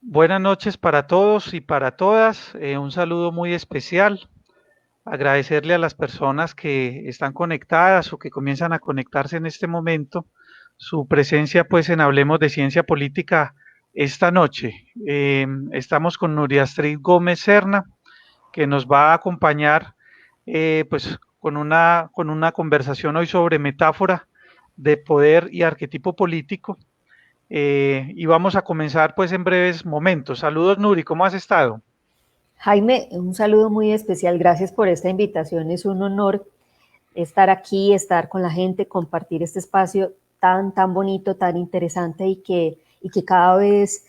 Buenas noches para todos y para todas. Un saludo muy especial. Agradecerle a las personas que están conectadas o que comienzan a conectarse en este momento su presencia pues en Hablemos de Ciencia Política esta noche. Estamos con Nuria Astrid Gómez Serna, que nos va a acompañar pues con una conversación hoy sobre metáfora de poder y arquetipo político. Y vamos a comenzar pues en breves momentos. Saludos Nuri, ¿cómo has estado? Jaime, un saludo muy especial. Gracias por esta invitación. Es un honor estar aquí, estar con la gente, compartir este espacio tan bonito, tan interesante y que cada vez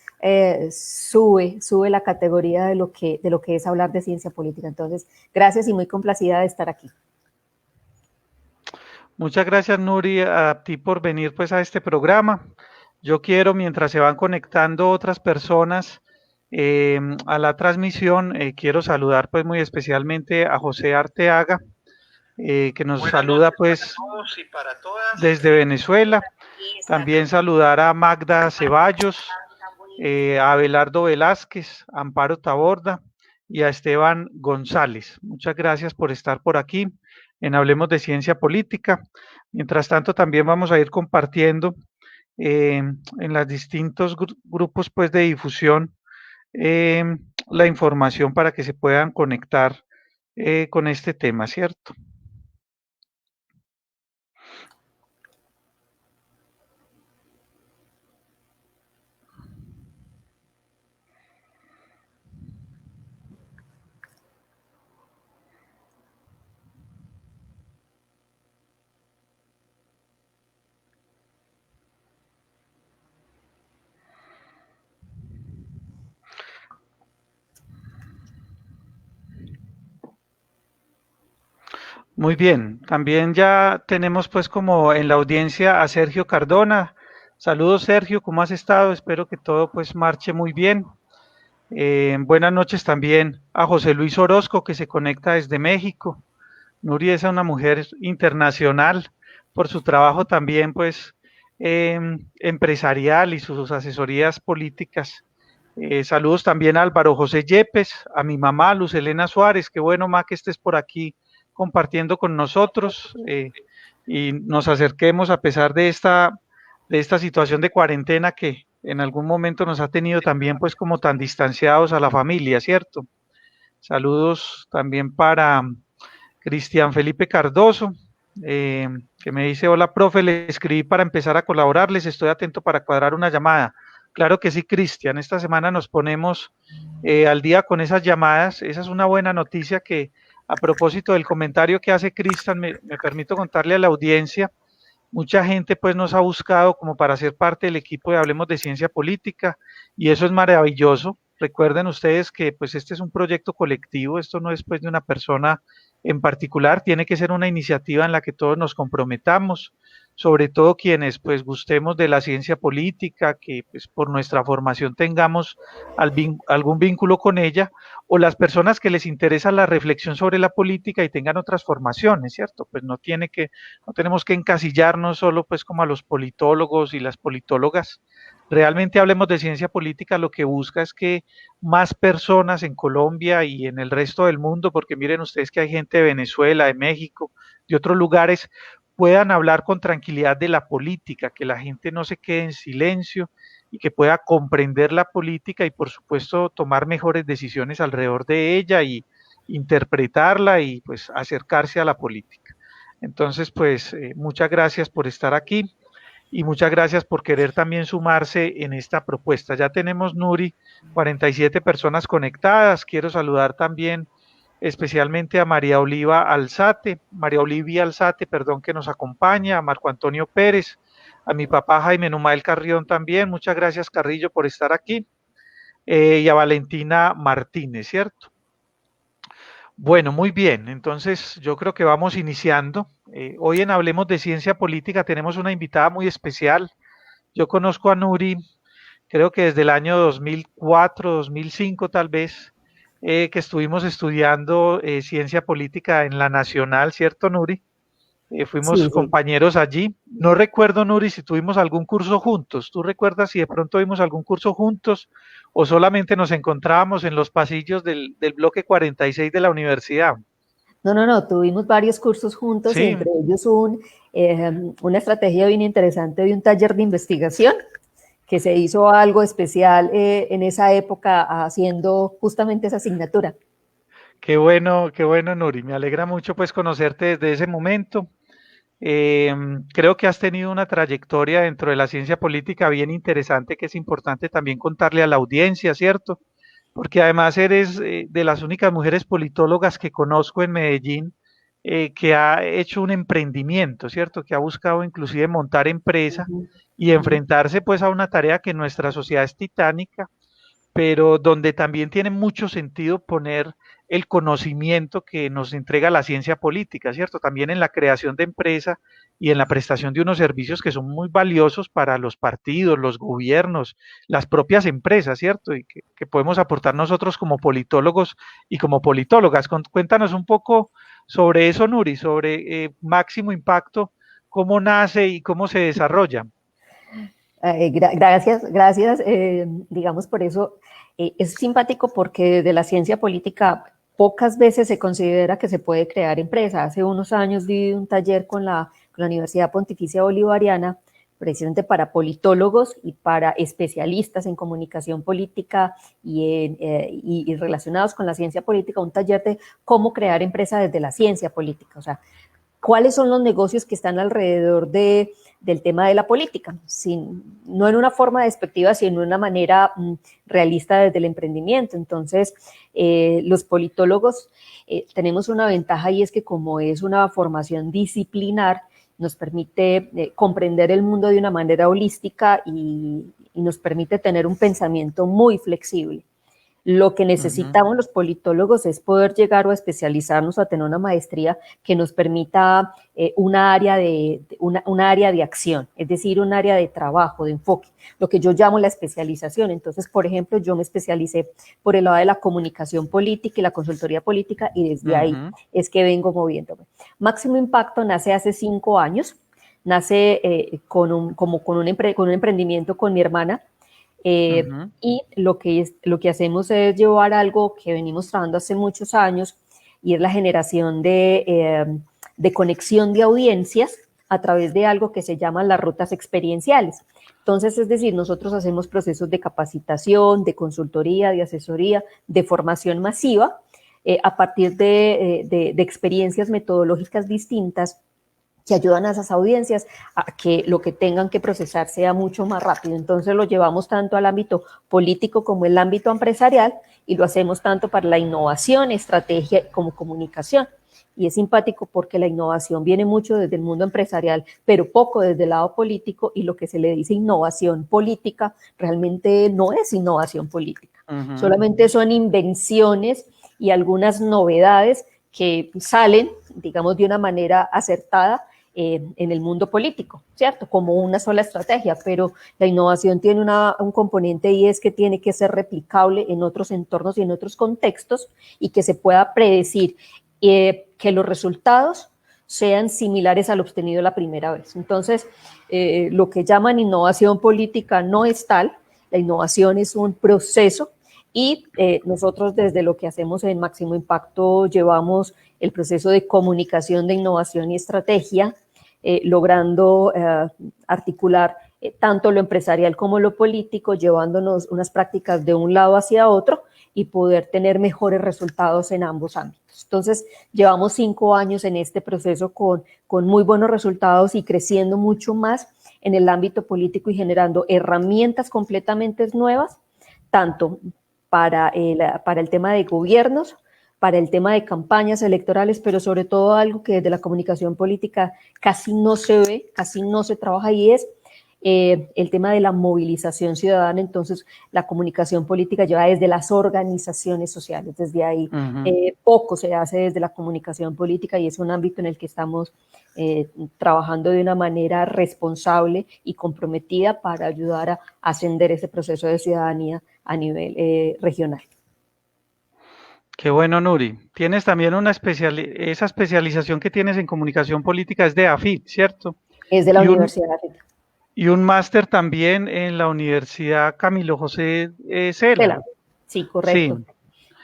sube la categoría de lo que es hablar de ciencia política. Entonces, gracias y muy complacida de estar aquí. Muchas gracias Nuri a ti por venir pues a este programa. Yo quiero, mientras se van conectando otras personas a la transmisión, quiero saludar pues muy especialmente a José Arteaga, que nos Buenas saluda noches para pues todos y para todas. desde Venezuela. También saludar a Magda Ceballos, a Abelardo Velázquez, a Amparo Taborda y a Esteban González. Muchas gracias por estar por aquí en Hablemos de Ciencia Política. Mientras tanto, también vamos a ir compartiendo en los distintos grupos pues, de difusión eh, la información para que se puedan conectar con este tema, ¿cierto? Muy bien, también ya tenemos pues como en la audiencia a Sergio Cardona. Saludos Sergio, ¿cómo has estado? Espero que todo pues marche muy bien. Buenas noches también a José Luis Orozco que se conecta desde México. Nuri es una mujer internacional por su trabajo también pues empresarial y sus asesorías políticas. Saludos también a Álvaro José Yepes, a mi mamá Luz Elena Suárez, qué bueno ma que estés por aquí compartiendo con nosotros y nos acerquemos a pesar de esta situación de cuarentena que en algún momento nos ha tenido también pues como tan distanciados a la familia, ¿cierto? Saludos también para Cristian Felipe Cardoso, eh, que me dice, hola profe, le escribí para empezar a colaborarles, estoy atento para cuadrar una llamada. Claro que sí, Cristian, esta semana nos ponemos al día con esas llamadas, esa es una buena noticia que a propósito del comentario que hace Cristian, me permito contarle a la audiencia, mucha gente pues nos ha buscado como para ser parte del equipo de Hablemos de Ciencia Política y eso es maravilloso. Recuerden ustedes que pues este es un proyecto colectivo, esto no es pues de una persona en particular, tiene que ser una iniciativa en la que todos nos comprometamos, sobre todo quienes pues gustemos de la ciencia política, que pues por nuestra formación tengamos algún vínculo con ella, o las personas que les interesa la reflexión sobre la política y tengan otras formaciones, ¿cierto? Pues no tenemos que encasillarnos solo pues como a los politólogos y las politólogas. Realmente hablemos de ciencia política, lo que busca es que más personas en Colombia y en el resto del mundo, porque miren ustedes que hay gente de Venezuela, de México, de otros lugares, puedan hablar con tranquilidad de la política, que la gente no se quede en silencio y que pueda comprender la política y por supuesto tomar mejores decisiones alrededor de ella y interpretarla y pues acercarse a la política. Entonces, pues muchas gracias por estar aquí y muchas gracias por querer también sumarse en esta propuesta. Ya tenemos, Nuri, 47 personas conectadas. Quiero saludar también especialmente a María Olivia Alzate, perdón, que nos acompaña, a Marco Antonio Pérez, a mi papá Jaime Numael Carrión también. Muchas gracias, Carrillo, por estar aquí. Y a Valentina Martínez, ¿cierto? Bueno, muy bien. Entonces, yo creo que vamos iniciando. Hoy en Hablemos de Ciencia Política tenemos una invitada muy especial. Yo conozco a Nuri, creo que desde el año 2004, 2005 tal vez, que estuvimos estudiando ciencia política en la Nacional, ¿cierto, Nuri? fuimos Sí, sí. compañeros allí. No recuerdo, Nuri, si tuvimos algún curso juntos. ¿Tú recuerdas si de pronto vimos algún curso juntos o solamente nos encontrábamos en los pasillos del bloque 46 de la universidad? No, no, no, tuvimos varios cursos juntos y Sí, entre ellos una estrategia bien interesante de un taller de investigación que se hizo algo especial en esa época haciendo justamente esa asignatura. qué bueno, Nuri. Me alegra mucho pues conocerte desde ese momento. Eh, Creo que has tenido una trayectoria dentro de la ciencia política bien interesante que es importante también contarle a la audiencia, ¿cierto? Porque además eres de las únicas mujeres politólogas que conozco en Medellín que ha hecho un emprendimiento, ¿cierto? Que ha buscado inclusive montar empresa Ujú, y ujú, enfrentarse pues a una tarea que en nuestra sociedad es titánica, pero donde también tiene mucho sentido poner el conocimiento que nos entrega la ciencia política, ¿cierto? También en la creación de empresa y en la prestación de unos servicios que son muy valiosos para los partidos, los gobiernos, las propias empresas, ¿cierto? Y que podemos aportar nosotros como politólogos y como politólogas. Cuéntanos un poco sobre eso, Nuri, sobre máximo impacto, cómo nace y cómo se desarrolla. Gracias, gracias. Digamos, por eso es simpático porque de la ciencia política pocas veces se considera que se puede crear empresa. Hace unos años di un taller con la Universidad Pontificia Bolivariana, precisamente para politólogos y para especialistas en comunicación política y relacionados con la ciencia política, un taller de cómo crear empresa desde la ciencia política. O sea, cuáles son los negocios que están alrededor del tema de la política, no en una forma despectiva, sino en una manera realista desde el emprendimiento. Entonces, los politólogos tenemos una ventaja y es que como es una formación disciplinar, nos permite comprender el mundo de una manera holística y nos permite tener un pensamiento muy flexible. Lo que Uh -huh, necesitamos los politólogos es poder llegar o a especializarnos o a tener una maestría que nos permita una área de acción, es decir, un área de trabajo, de enfoque, lo que yo llamo la especialización. Entonces, por ejemplo, yo me especialicé por el lado de la comunicación política y la consultoría política y desde uh ahí -huh, es que vengo moviéndome. Máximo Impacto nace hace 5 años, nace con un emprendimiento con mi hermana, uh eh, -huh. y lo que hacemos es llevar algo que venimos trabajando hace muchos años y es la generación de conexión de audiencias a través de algo que se llaman las rutas experienciales. Entonces, es decir, nosotros hacemos procesos de capacitación, de consultoría, de asesoría, de formación masiva a partir de experiencias metodológicas distintas que ayudan a esas audiencias a que lo que tengan que procesar sea mucho más rápido. Entonces lo llevamos tanto al ámbito político como el ámbito empresarial y lo hacemos tanto para la innovación, estrategia como comunicación. Y es simpático porque la innovación viene mucho desde el mundo empresarial, pero poco desde el lado político y lo que se le dice innovación política realmente no es innovación política. Ujú. Solamente son invenciones y algunas novedades que salen, digamos, de una manera acertada en el mundo político, ¿cierto? Como una sola estrategia, pero la innovación tiene un componente y es que tiene que ser replicable en otros entornos y en otros contextos y que se pueda predecir que los resultados sean similares al obtenido la primera vez. Entonces, lo que llaman innovación política no es tal, la innovación es un proceso y nosotros desde lo que hacemos en Máximo Impacto llevamos el proceso de comunicación de innovación y estrategia, logrando articular tanto lo empresarial como lo político, llevándonos unas prácticas de un lado hacia otro y poder tener mejores resultados en ambos ámbitos. Entonces, llevamos 5 años en este proceso con muy buenos resultados y creciendo mucho más en el ámbito político y generando herramientas completamente nuevas, tanto para el tema de gobiernos, para el tema de campañas electorales, pero sobre todo algo que desde la comunicación política casi no se ve, casi no se trabaja y es el tema de la movilización ciudadana. Entonces, la comunicación política lleva desde las organizaciones sociales, desde ahí Ujú. poco se hace desde la comunicación política y es un ámbito en el que estamos trabajando de una manera responsable y comprometida para ayudar a ascender ese proceso de ciudadanía a nivel regional. Qué bueno, Nuri. Tienes también esa especialización que tienes en comunicación política es de AFIT, ¿cierto? Es de la Y un, Universidad de África. y un máster también en la Universidad Camilo José Cela. Tela. Sí, Sí. correcto.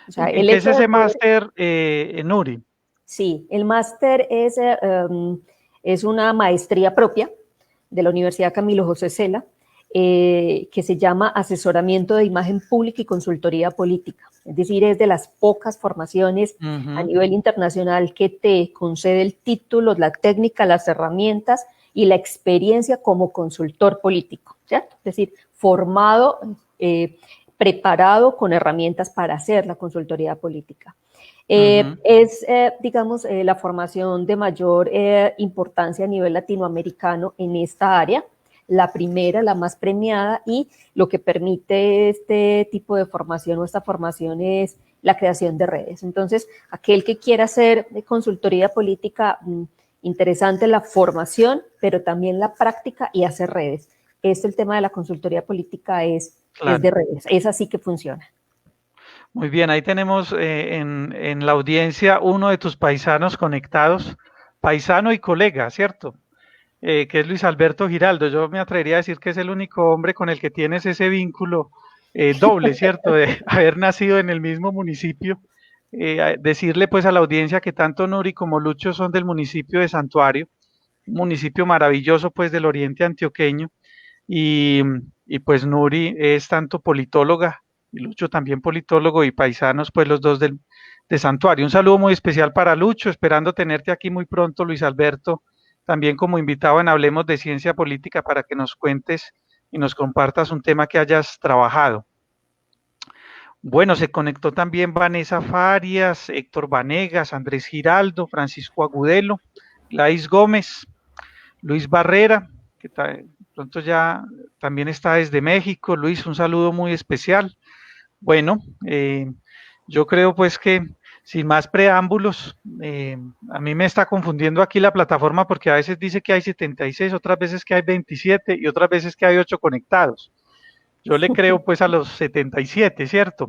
O sea, ¿En el qué es hecho de ese poder, máster, Nuri? sí, el máster es una maestría propia de la Universidad Camilo José Cela, que se llama Asesoramiento de Imagen Pública y Consultoría Política. Es decir, es de las pocas formaciones a Ujú, nivel internacional que te concede el título, la técnica, las herramientas y la experiencia como consultor político, ¿cierto? Es decir, formado, preparado con herramientas para hacer la consultoría política. ujú. Digamos, la formación de mayor importancia a nivel latinoamericano en esta área, la primera, la más premiada, y lo que permite este tipo de formación o esta formación es la creación de redes. Entonces, aquel que quiera hacer consultoría política, interesante la formación, pero también la práctica y hacer redes. El tema de la consultoría política es de Claro. redes, es así que funciona. Muy bien, ahí tenemos en la audiencia uno de tus paisanos conectados, paisano y colega, ¿cierto? Que es Luis Alberto Giraldo. Yo me atrevería a decir que es el único hombre con el que tienes ese vínculo doble, ¿cierto? De haber nacido en el mismo municipio. Decirle pues a la audiencia que tanto Nuri como Lucho son del municipio de Santuario, un municipio maravilloso pues del oriente antioqueño. Y, y pues Nuri es tanto politóloga y Lucho también politólogo y paisanos, pues los dos de Santuario. Un saludo muy especial para Lucho, esperando tenerte aquí muy pronto, Luis Alberto, también como invitado en Hablemos de Ciencia Política para que nos cuentes y nos compartas un tema que hayas trabajado. Bueno, se conectó también Vanessa Farias, Héctor Vanegas, Andrés Giraldo, Francisco Agudelo, Laís Gómez, Luis Barrera, que pronto ya también está desde México. Luis, un saludo muy especial. Bueno, yo creo pues que sin más preámbulos, a mí me está confundiendo aquí la plataforma porque a veces dice que hay 76, otras veces que hay 27 y otras veces que hay 8 conectados. Yo le creo pues a los 77, ¿cierto?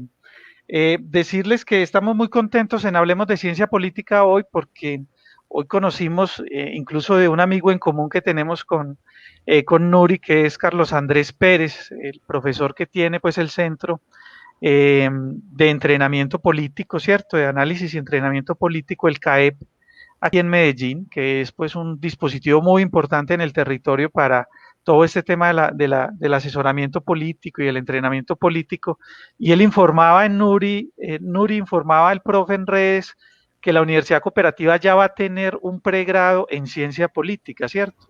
Decirles que estamos muy contentos en Hablemos de Ciencia Política hoy porque hoy conocimos incluso de un amigo en común que tenemos con Nuri, que es Carlos Andrés Pérez, el profesor que tiene pues el centro de entrenamiento político, ¿cierto? De análisis y entrenamiento político, el CAEP, aquí en Medellín, que es pues un dispositivo muy importante en el territorio para todo este tema del asesoramiento político y el entrenamiento político. Y él informaba en Nuri, Nuri informaba al profe en redes que la Universidad Cooperativa ya va a tener un pregrado en ciencia política, ¿cierto?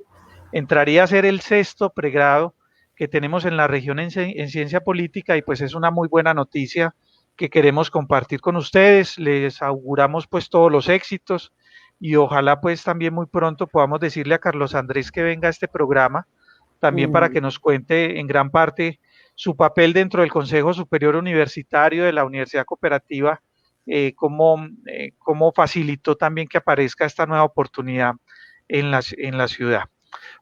Entraría a ser el sexto pregrado que tenemos en la región en ciencia política y pues es una muy buena noticia que queremos compartir con ustedes. Les auguramos pues todos los éxitos y ojalá pues también muy pronto podamos decirle a Carlos Andrés que venga a este programa también para Mm. que nos cuente en gran parte su papel dentro del Consejo Superior Universitario de la Universidad Cooperativa, cómo facilitó también que aparezca esta nueva oportunidad en la ciudad.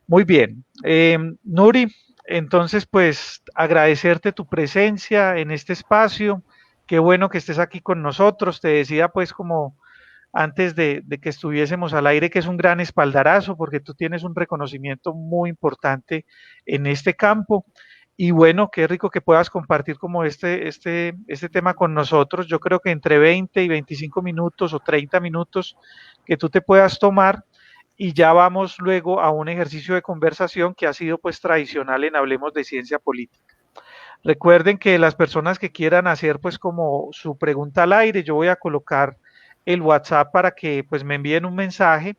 Muy bien. Nuri, entonces pues agradecerte tu presencia en este espacio. Qué bueno que estés aquí con nosotros. Te decía pues como antes de que estuviésemos al aire que es un gran espaldarazo porque tú tienes un reconocimiento muy importante en este campo. Y bueno, qué rico que puedas compartir como este tema con nosotros. Yo creo que entre 20 y 25 minutos o 30 minutos que tú te puedas tomar y ya vamos luego a un ejercicio de conversación que ha sido pues tradicional en Hablemos de Ciencia Política. Recuerden que las personas que quieran hacer pues como su pregunta al aire, yo voy a colocar el WhatsApp para que pues me envíen un mensaje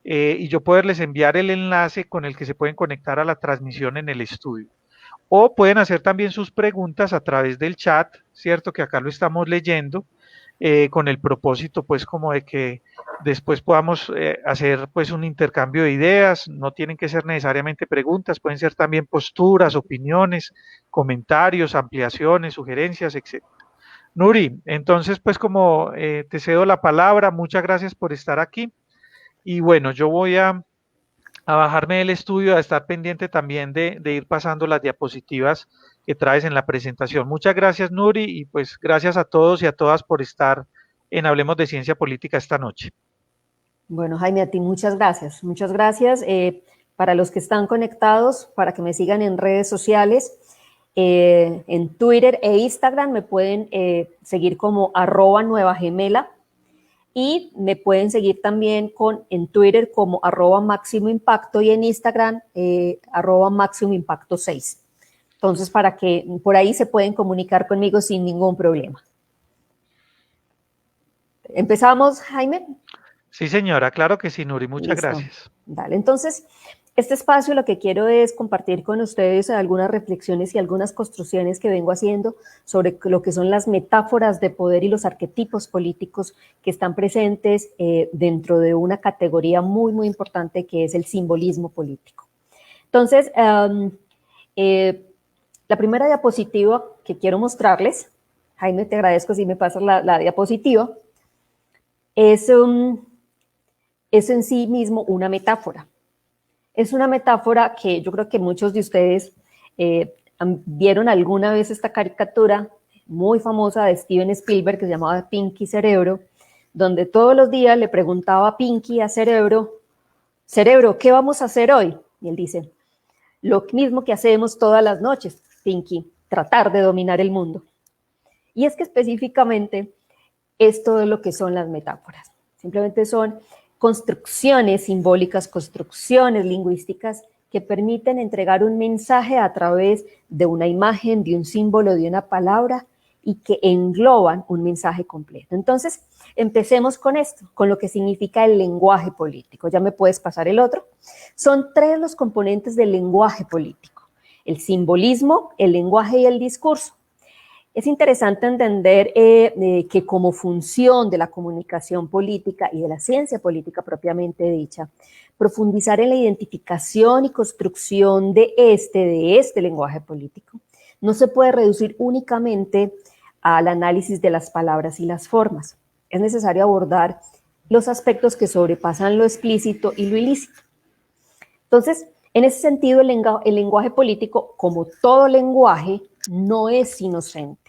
y yo poderles enviar el enlace con el que se pueden conectar a la transmisión en el estudio. O pueden hacer también sus preguntas a través del chat, ¿cierto? Que acá lo estamos leyendo, con el propósito, pues, como de que después podamos hacer, pues, un intercambio de ideas. No tienen que ser necesariamente preguntas, pueden ser también posturas, opiniones, comentarios, ampliaciones, sugerencias, etc. Nuri, entonces, pues, como te cedo la palabra, muchas gracias por estar aquí. Y bueno, yo voy a bajarme del estudio, a estar pendiente también de ir pasando las diapositivas que traes en la presentación. Muchas gracias, Nuri, y pues gracias a todos y a todas por estar en Hablemos de Ciencia Política esta noche. Bueno, Jaime, a ti muchas gracias. Muchas gracias. Para los que están conectados, para que me sigan en redes sociales, en Twitter e Instagram me pueden seguir como @nuevagemela y me pueden seguir también en Twitter como @máximoimpacto y en Instagram @máximoimpacto6. Entonces, para que por ahí se pueden comunicar conmigo sin ningún problema. ¿Empezamos, Jaime? Sí, señora, claro que sí, Nuri, muchas Listo. gracias. Dale, entonces, este espacio lo que quiero es compartir con ustedes algunas reflexiones y algunas construcciones que vengo haciendo sobre lo que son las metáforas de poder y los arquetipos políticos que están presentes dentro de una categoría muy, muy importante que es el simbolismo político. Entonces, la primera diapositiva que quiero mostrarles, Jaime, te agradezco si me pasas la diapositiva, es en sí mismo una metáfora. Es una metáfora que yo creo que muchos de ustedes vieron alguna vez esta caricatura muy famosa de Steven Spielberg que se llamaba Pinky Cerebro, donde todos los días le preguntaba a Pinky a Cerebro, Cerebro, ¿qué vamos a hacer hoy? Y él dice, lo mismo que hacemos todas las noches, Pinky, tratar de dominar el mundo. Y es que específicamente esto es lo que son las metáforas. Simplemente son construcciones simbólicas, construcciones lingüísticas que permiten entregar un mensaje a través de una imagen, de un símbolo, de una palabra y que engloban un mensaje completo. Entonces, empecemos con esto, con lo que significa el lenguaje político. Ya me puedes pasar el otro. Son 3 los componentes del lenguaje político: el simbolismo, el lenguaje y el discurso. Es interesante entender que como función de la comunicación política y de la ciencia política propiamente dicha, profundizar en la identificación y construcción de este lenguaje político no se puede reducir únicamente al análisis de las palabras y las formas. Es necesario abordar los aspectos que sobrepasan lo explícito y lo ilícito. Entonces, en ese sentido, el lenguaje político, como todo lenguaje, no es inocente.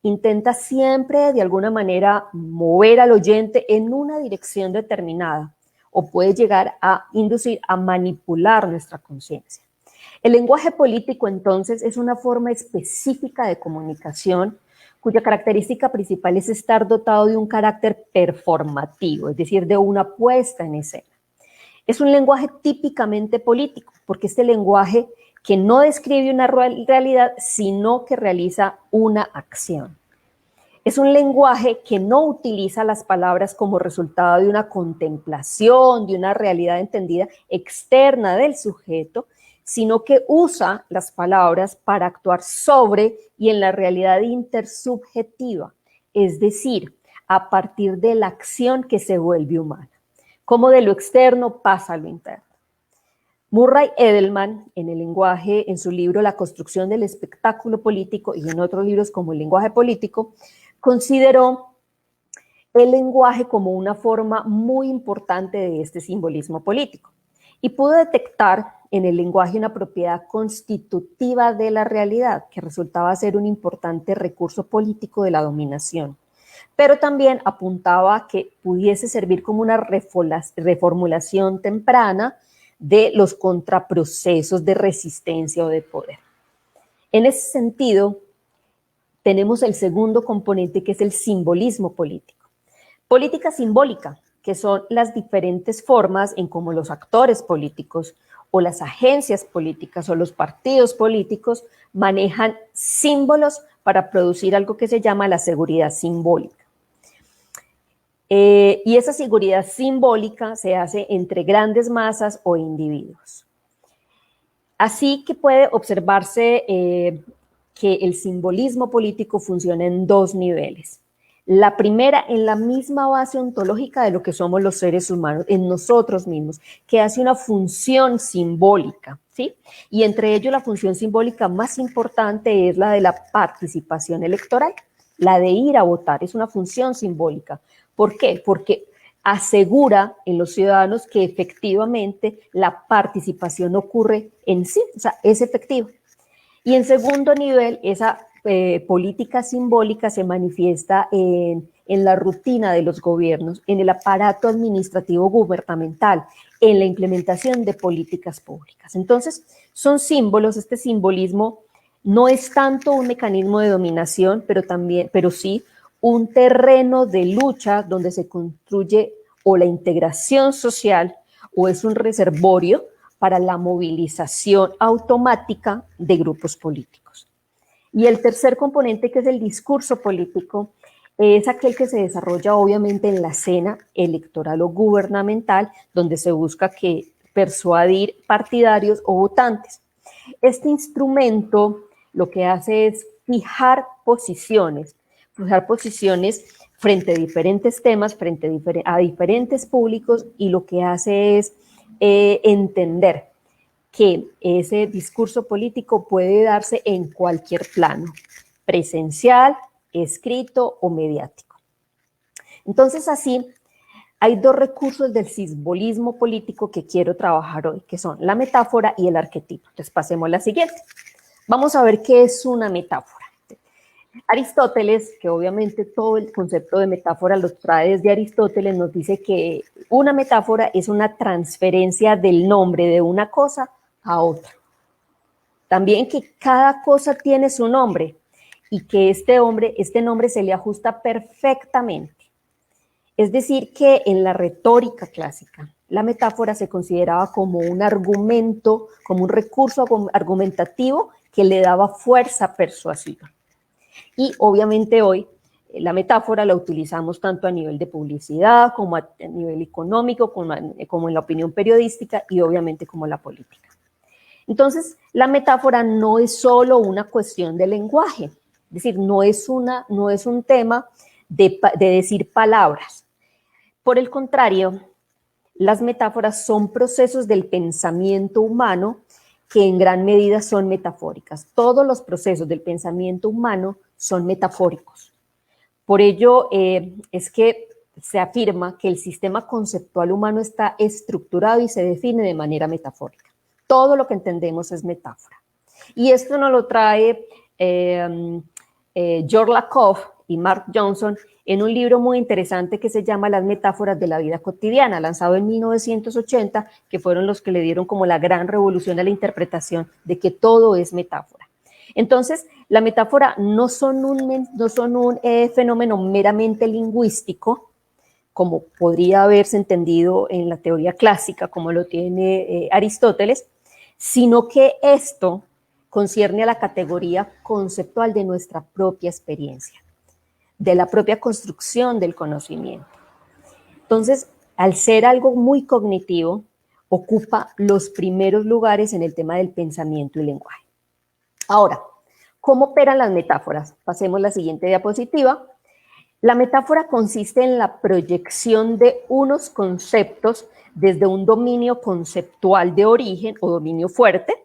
Intenta siempre, de alguna manera, mover al oyente en una dirección determinada o puede llegar a inducir a manipular nuestra conciencia. El lenguaje político, entonces, es una forma específica de comunicación cuya característica principal es estar dotado de un carácter performativo, es decir, de una puesta en escena. Es un lenguaje típicamente político, porque este lenguaje que no describe una realidad, sino que realiza una acción. Es un lenguaje que no utiliza las palabras como resultado de una contemplación, de una realidad entendida externa del sujeto, sino que usa las palabras para actuar sobre y en la realidad intersubjetiva, es decir, a partir de la acción que se vuelve humana. Como de lo externo pasa a lo interno. Murray Edelman, en el lenguaje, en su libro La construcción del espectáculo político y en otros libros como El lenguaje político, consideró el lenguaje como una forma muy importante de este simbolismo político y pudo detectar en el lenguaje una propiedad constitutiva de la realidad que resultaba ser un importante recurso político de la dominación, pero también apuntaba a que pudiese servir como una reformulación temprana de los contraprocesos de resistencia o de poder. En ese sentido, tenemos el segundo componente que es el simbolismo político. Política simbólica, que son las diferentes formas en cómo los actores políticos o las agencias políticas o los partidos políticos manejan símbolos para producir algo que se llama la seguridad simbólica. Y esa seguridad simbólica se hace entre grandes masas o individuos. Así que puede observarse que el simbolismo político funciona en 2 niveles. La primera, en la misma base ontológica de lo que somos los seres humanos, en nosotros mismos, que hace una función simbólica, ¿sí? Y entre ellos la función simbólica más importante es la de la participación electoral, la de ir a votar, es una función simbólica. ¿Por qué? Porque asegura en los ciudadanos que efectivamente la participación ocurre en sí, o sea, es efectiva. Y en segundo nivel, esa política simbólica se manifiesta en la rutina de los gobiernos, en el aparato administrativo gubernamental, en la implementación de políticas públicas. Entonces, son símbolos, este simbolismo no es tanto un mecanismo de dominación, pero sí un terreno de lucha donde se construye o la integración social o es un reservorio para la movilización automática de grupos políticos. Y el tercer componente, que es el discurso político, es aquel que se desarrolla obviamente en la escena electoral o gubernamental, donde se busca persuadir partidarios o votantes. Este instrumento lo que hace es fijar posiciones frente a diferentes temas, frente a diferentes públicos, y lo que hace es entender que ese discurso político puede darse en cualquier plano, presencial, escrito o mediático. Entonces, así, hay dos recursos del simbolismo político que quiero trabajar hoy, que son la metáfora y el arquetipo. Entonces, pasemos a la siguiente. Vamos a ver qué es una metáfora. Aristóteles, que obviamente todo el concepto de metáfora lo trae desde Aristóteles, nos dice que una metáfora es una transferencia del nombre de una cosa a otra. También que cada cosa tiene su nombre y que este nombre se le ajusta perfectamente. Es decir, que en la retórica clásica, la metáfora se consideraba como un argumento, como un recurso argumentativo que le daba fuerza persuasiva. Y obviamente hoy la metáfora la utilizamos tanto a nivel de publicidad, como a nivel económico, como en la opinión periodística y obviamente como la política. Entonces, la metáfora no es solo una cuestión de lenguaje, es decir, no es un tema de decir palabras. Por el contrario, las metáforas son procesos del pensamiento humano que en gran medida son metafóricas. Todos los procesos del pensamiento humano son metafóricos. Por ello es que se afirma que el sistema conceptual humano está estructurado y se define de manera metafórica. Todo lo que entendemos es metáfora. Y esto nos lo trae George Lakoff y Mark Johnson en un libro muy interesante que se llama Las metáforas de la vida cotidiana, lanzado en 1980, que fueron los que le dieron como la gran revolución a la interpretación de que todo es metáfora. Entonces, la metáfora no son un fenómeno meramente lingüístico, como podría haberse entendido en la teoría clásica, como lo tiene Aristóteles, sino que esto concierne a la categoría conceptual de nuestra propia experiencia, de la propia construcción del conocimiento. Entonces, al ser algo muy cognitivo, ocupa los primeros lugares en el tema del pensamiento y lenguaje. Ahora, ¿cómo operan las metáforas? Pasemos a la siguiente diapositiva. La metáfora consiste en la proyección de unos conceptos desde un dominio conceptual de origen o dominio fuerte,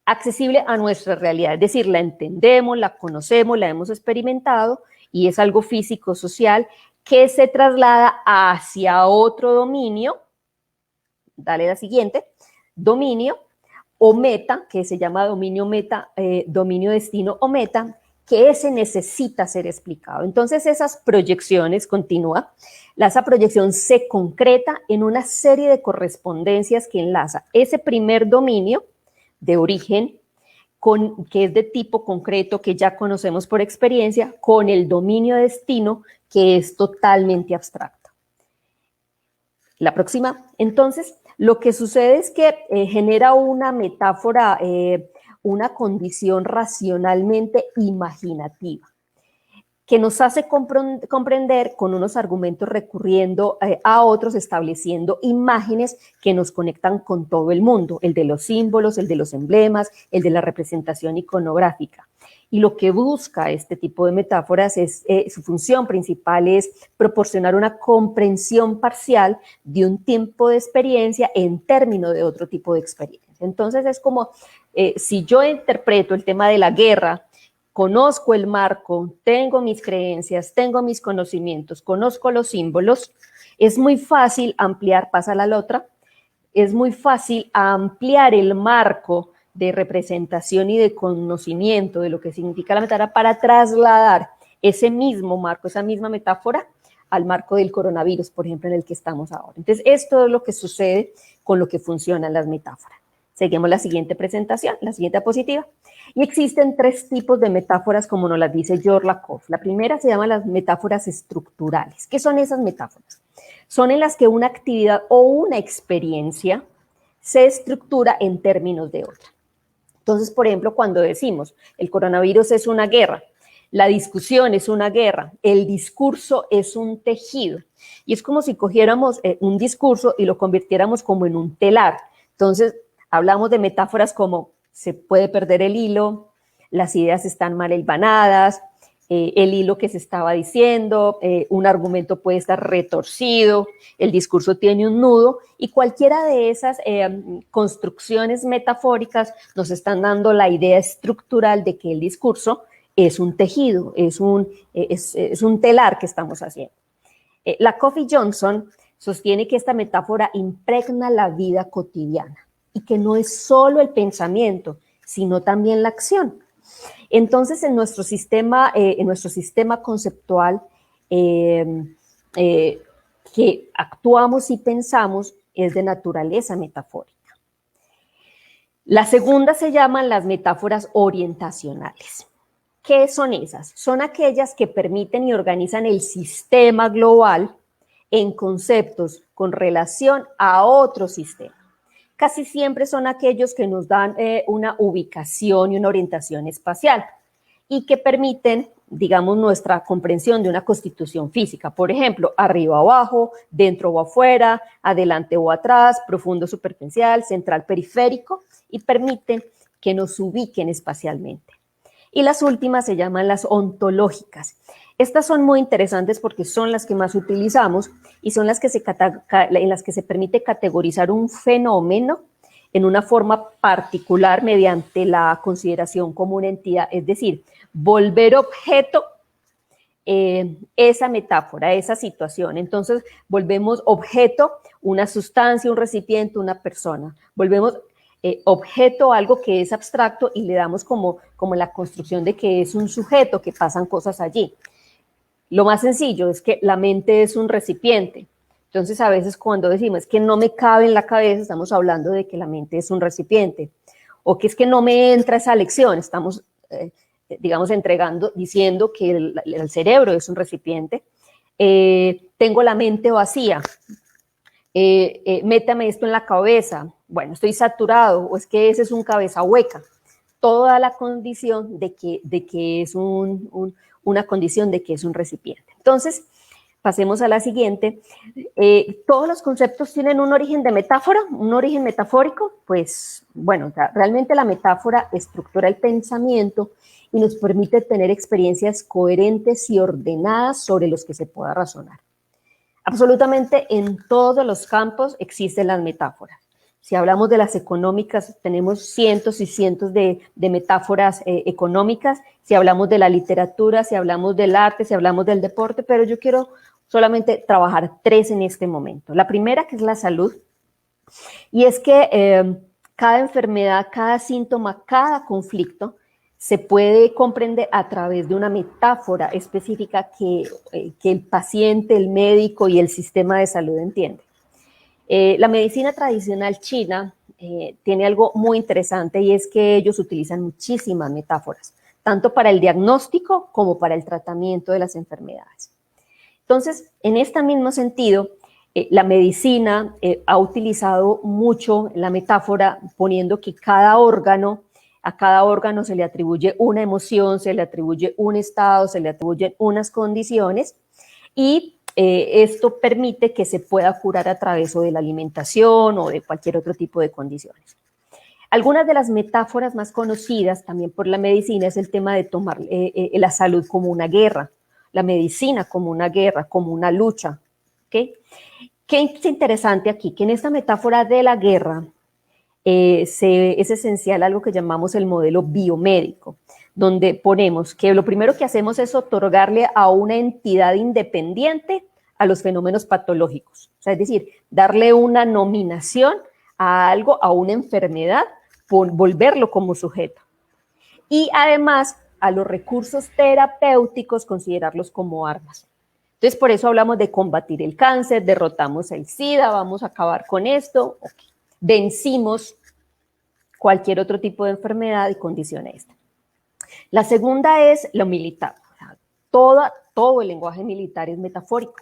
accesible a nuestra realidad, es decir, la entendemos, la conocemos, la hemos experimentado y es algo físico, social, que se traslada hacia otro dominio, dale la siguiente, dominio o meta, que se llama dominio meta, dominio destino o meta, que ese necesita ser explicado. Entonces esas proyecciones, continúa, esa proyección se concreta en una serie de correspondencias que enlaza ese primer dominio de origen, que es de tipo concreto, que ya conocemos por experiencia, con el dominio destino, que es totalmente abstracto. La próxima, entonces, lo que sucede es que genera una metáfora, una condición racionalmente imaginativa, que nos hace comprender con unos argumentos recurriendo a otros, estableciendo imágenes que nos conectan con todo el mundo, el de los símbolos, el de los emblemas, el de la representación iconográfica. Y lo que busca este tipo de metáforas es, su función principal es proporcionar una comprensión parcial de un tiempo de experiencia en términos de otro tipo de experiencia. Entonces es como si yo interpreto el tema de la guerra, conozco el marco, tengo mis creencias, tengo mis conocimientos, conozco los símbolos, es muy fácil ampliar, pasa a la otra, es muy fácil ampliar el marco de representación y de conocimiento de lo que significa la metáfora para trasladar ese mismo marco, esa misma metáfora al marco del coronavirus, por ejemplo, en el que estamos ahora. Entonces, esto es lo que sucede con lo que funcionan las metáforas. Seguimos la siguiente presentación, la siguiente diapositiva. Y existen 3 tipos de metáforas, como nos las dice George Lakoff. La primera se llama las metáforas estructurales. ¿Qué son esas metáforas? Son en las que una actividad o una experiencia se estructura en términos de otra. Entonces, por ejemplo, cuando decimos el coronavirus es una guerra, la discusión es una guerra, el discurso es un tejido. Y es como si cogiéramos un discurso y lo convirtiéramos como en un telar. Entonces, hablamos de metáforas como se puede perder el hilo, las ideas están mal hilvanadas, el hilo que se estaba diciendo, un argumento puede estar retorcido, el discurso tiene un nudo, y cualquiera de esas construcciones metafóricas nos están dando la idea estructural de que el discurso es un tejido, es un telar que estamos haciendo. Lakoff y Johnson sostiene que esta metáfora impregna la vida cotidiana y que no es solo el pensamiento, sino también la acción. Entonces, en nuestro sistema conceptual que actuamos y pensamos es de naturaleza metafórica. La segunda se llaman las metáforas orientacionales. ¿Qué son esas? Son aquellas que permiten y organizan el sistema global en conceptos con relación a otro sistema. Casi siempre son aquellos que nos dan una ubicación y una orientación espacial y que permiten, digamos, nuestra comprensión de una constitución física. Por ejemplo, arriba o abajo, dentro o afuera, adelante o atrás, profundo superficial, central periférico, y permiten que nos ubiquen espacialmente. Y las últimas se llaman las ontológicas. Estas son muy interesantes porque son las que más utilizamos y son las que en las que se permite categorizar un fenómeno en una forma particular mediante la consideración como una entidad, es decir, volver objeto esa metáfora, esa situación. Entonces, volvemos objeto una sustancia, un recipiente, una persona. Volvemos objeto algo que es abstracto y le damos como la construcción de que es un sujeto, que pasan cosas allí. Lo más sencillo es que la mente es un recipiente. Entonces, a veces cuando decimos que no me cabe en la cabeza, estamos hablando de que la mente es un recipiente. O que es que no me entra esa lección, estamos, digamos, diciendo que el cerebro es un recipiente. Tengo la mente vacía. Métame esto en la cabeza. Bueno, estoy saturado, o es que ese es un cabeza hueca. Toda la condición de que es una condición de que es un recipiente. Entonces, pasemos a la siguiente. ¿Todos los conceptos tienen un origen de metáfora, un origen metafórico? Pues, bueno, realmente la metáfora estructura el pensamiento y nos permite tener experiencias coherentes y ordenadas sobre los que se pueda razonar. Absolutamente en todos los campos existen las metáforas. Si hablamos de las económicas, tenemos cientos y cientos de metáforas económicas. Si hablamos de la literatura, si hablamos del arte, si hablamos del deporte, pero yo quiero solamente trabajar 3 en este momento. La primera, que es la salud, y es que cada enfermedad, cada síntoma, cada conflicto se puede comprender a través de una metáfora específica que el paciente, el médico y el sistema de salud entiende. La medicina tradicional china tiene algo muy interesante y es que ellos utilizan muchísimas metáforas, tanto para el diagnóstico como para el tratamiento de las enfermedades. Entonces, en este mismo sentido, la medicina ha utilizado mucho la metáfora poniendo que a cada órgano se le atribuye una emoción, se le atribuye un estado, se le atribuyen unas condiciones y esto permite que se pueda curar a través o de la alimentación o de cualquier otro tipo de condiciones. Algunas de las metáforas más conocidas también por la medicina es el tema de tomar la salud como una guerra, la medicina como una guerra, como una lucha. ¿Okay? ¿Qué es interesante aquí? Que en esta metáfora de la guerra es esencial algo que llamamos el modelo biomédico, donde ponemos que lo primero que hacemos es otorgarle a una entidad independiente a los fenómenos patológicos. O sea, es decir, darle una nominación a algo, a una enfermedad, volverlo como sujeto. Y además a los recursos terapéuticos considerarlos como armas. Entonces por eso hablamos de combatir el cáncer, derrotamos el SIDA, vamos a acabar con esto, okay. Vencimos cualquier otro tipo de enfermedad y condición esta. La segunda es lo militar. Todo el lenguaje militar es metafórico,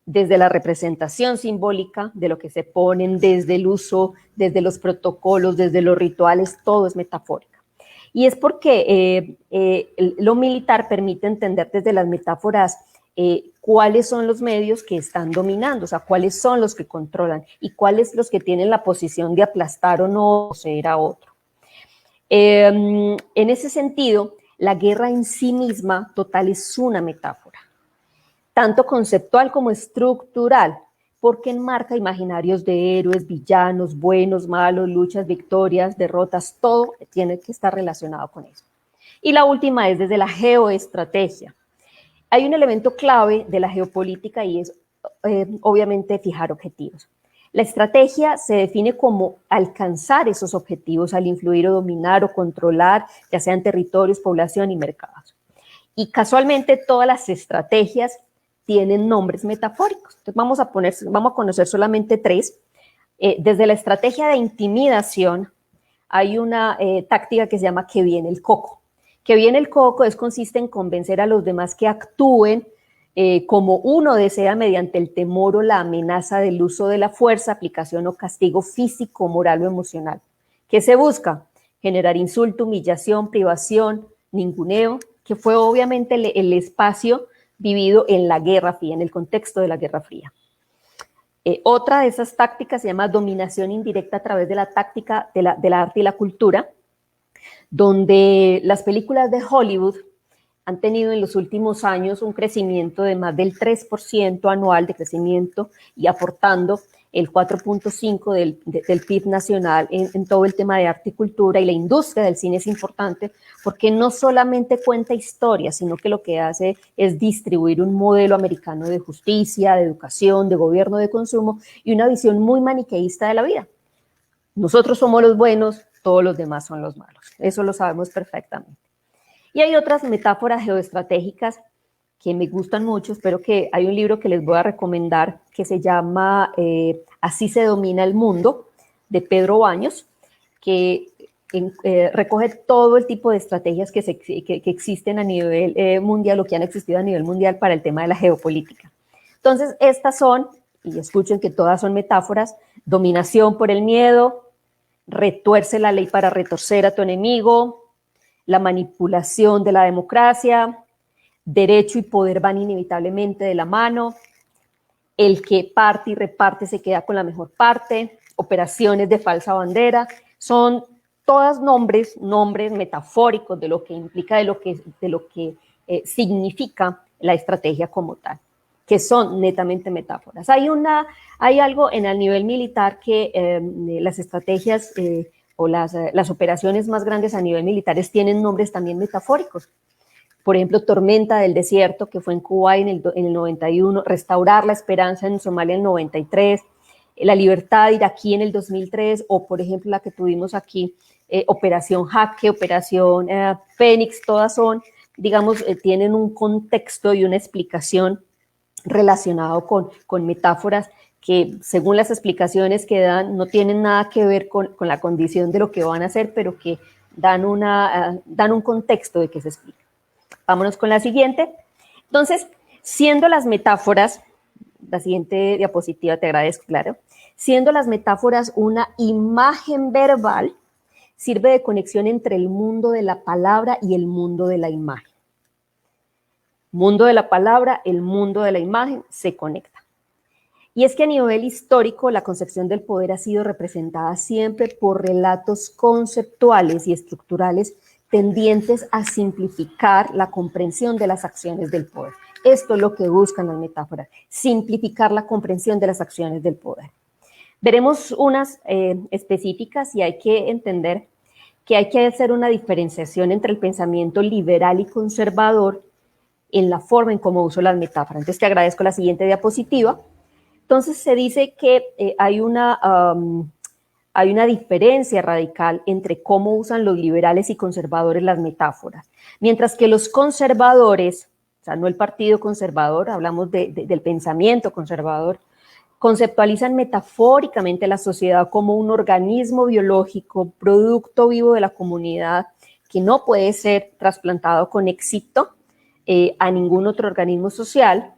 desde la representación simbólica de lo que se ponen, desde el uso, desde los protocolos, desde los rituales, todo es metafórico. Y es porque lo militar permite entender desde las metáforas cuáles son los medios que están dominando, o sea, cuáles son los que controlan y cuáles los que tienen la posición de aplastar o no poseer a otro. En ese sentido, la guerra en sí misma total es una metáfora, tanto conceptual como estructural, porque enmarca imaginarios de héroes, villanos, buenos, malos, luchas, victorias, derrotas, todo tiene que estar relacionado con eso. Y la última es desde la geoestrategia. Hay un elemento clave de la geopolítica y es obviamente fijar objetivos. La estrategia se define como alcanzar esos objetivos al influir o dominar o controlar, ya sean territorios, población y mercados. Y casualmente todas las estrategias tienen nombres metafóricos. Entonces vamos a conocer solamente tres. Desde la estrategia de intimidación hay una táctica que se llama que viene el coco. Que viene el coco consiste en convencer a los demás que actúen como uno desea mediante el temor o la amenaza del uso de la fuerza, aplicación o castigo físico, moral o emocional. ¿Qué se busca? Generar insulto, humillación, privación, ninguneo, que fue obviamente el espacio vivido en la Guerra Fría, en el contexto de la Guerra Fría. Otra de esas tácticas se llama dominación indirecta a través de la táctica del arte y la cultura, donde las películas de Hollywood han tenido en los últimos años un crecimiento de más del 3% anual de crecimiento y aportando el 4.5% del PIB nacional en todo el tema de arte y cultura, y la industria del cine es importante porque no solamente cuenta historias, sino que lo que hace es distribuir un modelo americano de justicia, de educación, de gobierno, de consumo y una visión muy maniqueísta de la vida. Nosotros somos los buenos, todos los demás son los malos. Eso lo sabemos perfectamente. Y hay otras metáforas geoestratégicas que me gustan mucho. Espero que hay un libro que les voy a recomendar que se llama Así se domina el mundo, de Pedro Baños, que recoge todo el tipo de estrategias que existen a nivel mundial o que han existido a nivel mundial para el tema de la geopolítica. Entonces, estas son, y escuchen que todas son metáforas: dominación por el miedo, retuerce la ley para retorcer a tu enemigo, la manipulación de la democracia, derecho y poder van inevitablemente de la mano, el que parte y reparte se queda con la mejor parte, operaciones de falsa bandera, son todas nombres metafóricos de lo que implica, de lo que significa la estrategia como tal, que son netamente metáforas. Hay algo en el nivel militar que las estrategias o las operaciones más grandes a nivel militar tienen nombres también metafóricos. Por ejemplo, Tormenta del Desierto, que fue en Kuwait en el 91, Restaurar la Esperanza en Somalia en el 93, La Libertad iraquí en el 2003, o por ejemplo la que tuvimos aquí, Operación Jaque, Operación Fénix, todas son, digamos, tienen un contexto y una explicación relacionado con metáforas que, según las explicaciones que dan, no tienen nada que ver con la condición de lo que van a hacer, pero que dan un contexto de qué se explica. Vámonos con la siguiente. Entonces, siendo las metáforas, la siguiente diapositiva, te agradezco, claro, siendo las metáforas una imagen verbal, sirve de conexión entre el mundo de la palabra y el mundo de la imagen. Mundo de la palabra, el mundo de la imagen se conecta. Y es que a nivel histórico la concepción del poder ha sido representada siempre por relatos conceptuales y estructurales tendientes a simplificar la comprensión de las acciones del poder. Esto es lo que buscan las metáforas, simplificar la comprensión de las acciones del poder. Veremos unas específicas y hay que entender que hay que hacer una diferenciación entre el pensamiento liberal y conservador en la forma en cómo uso las metáforas. Entonces te agradezco la siguiente diapositiva. Entonces se dice que hay hay una diferencia radical entre cómo usan los liberales y conservadores las metáforas. Mientras que los conservadores, o sea, no el partido conservador, hablamos del pensamiento conservador, conceptualizan metafóricamente la sociedad como un organismo biológico, producto vivo de la comunidad, que no puede ser trasplantado con éxito a ningún otro organismo social.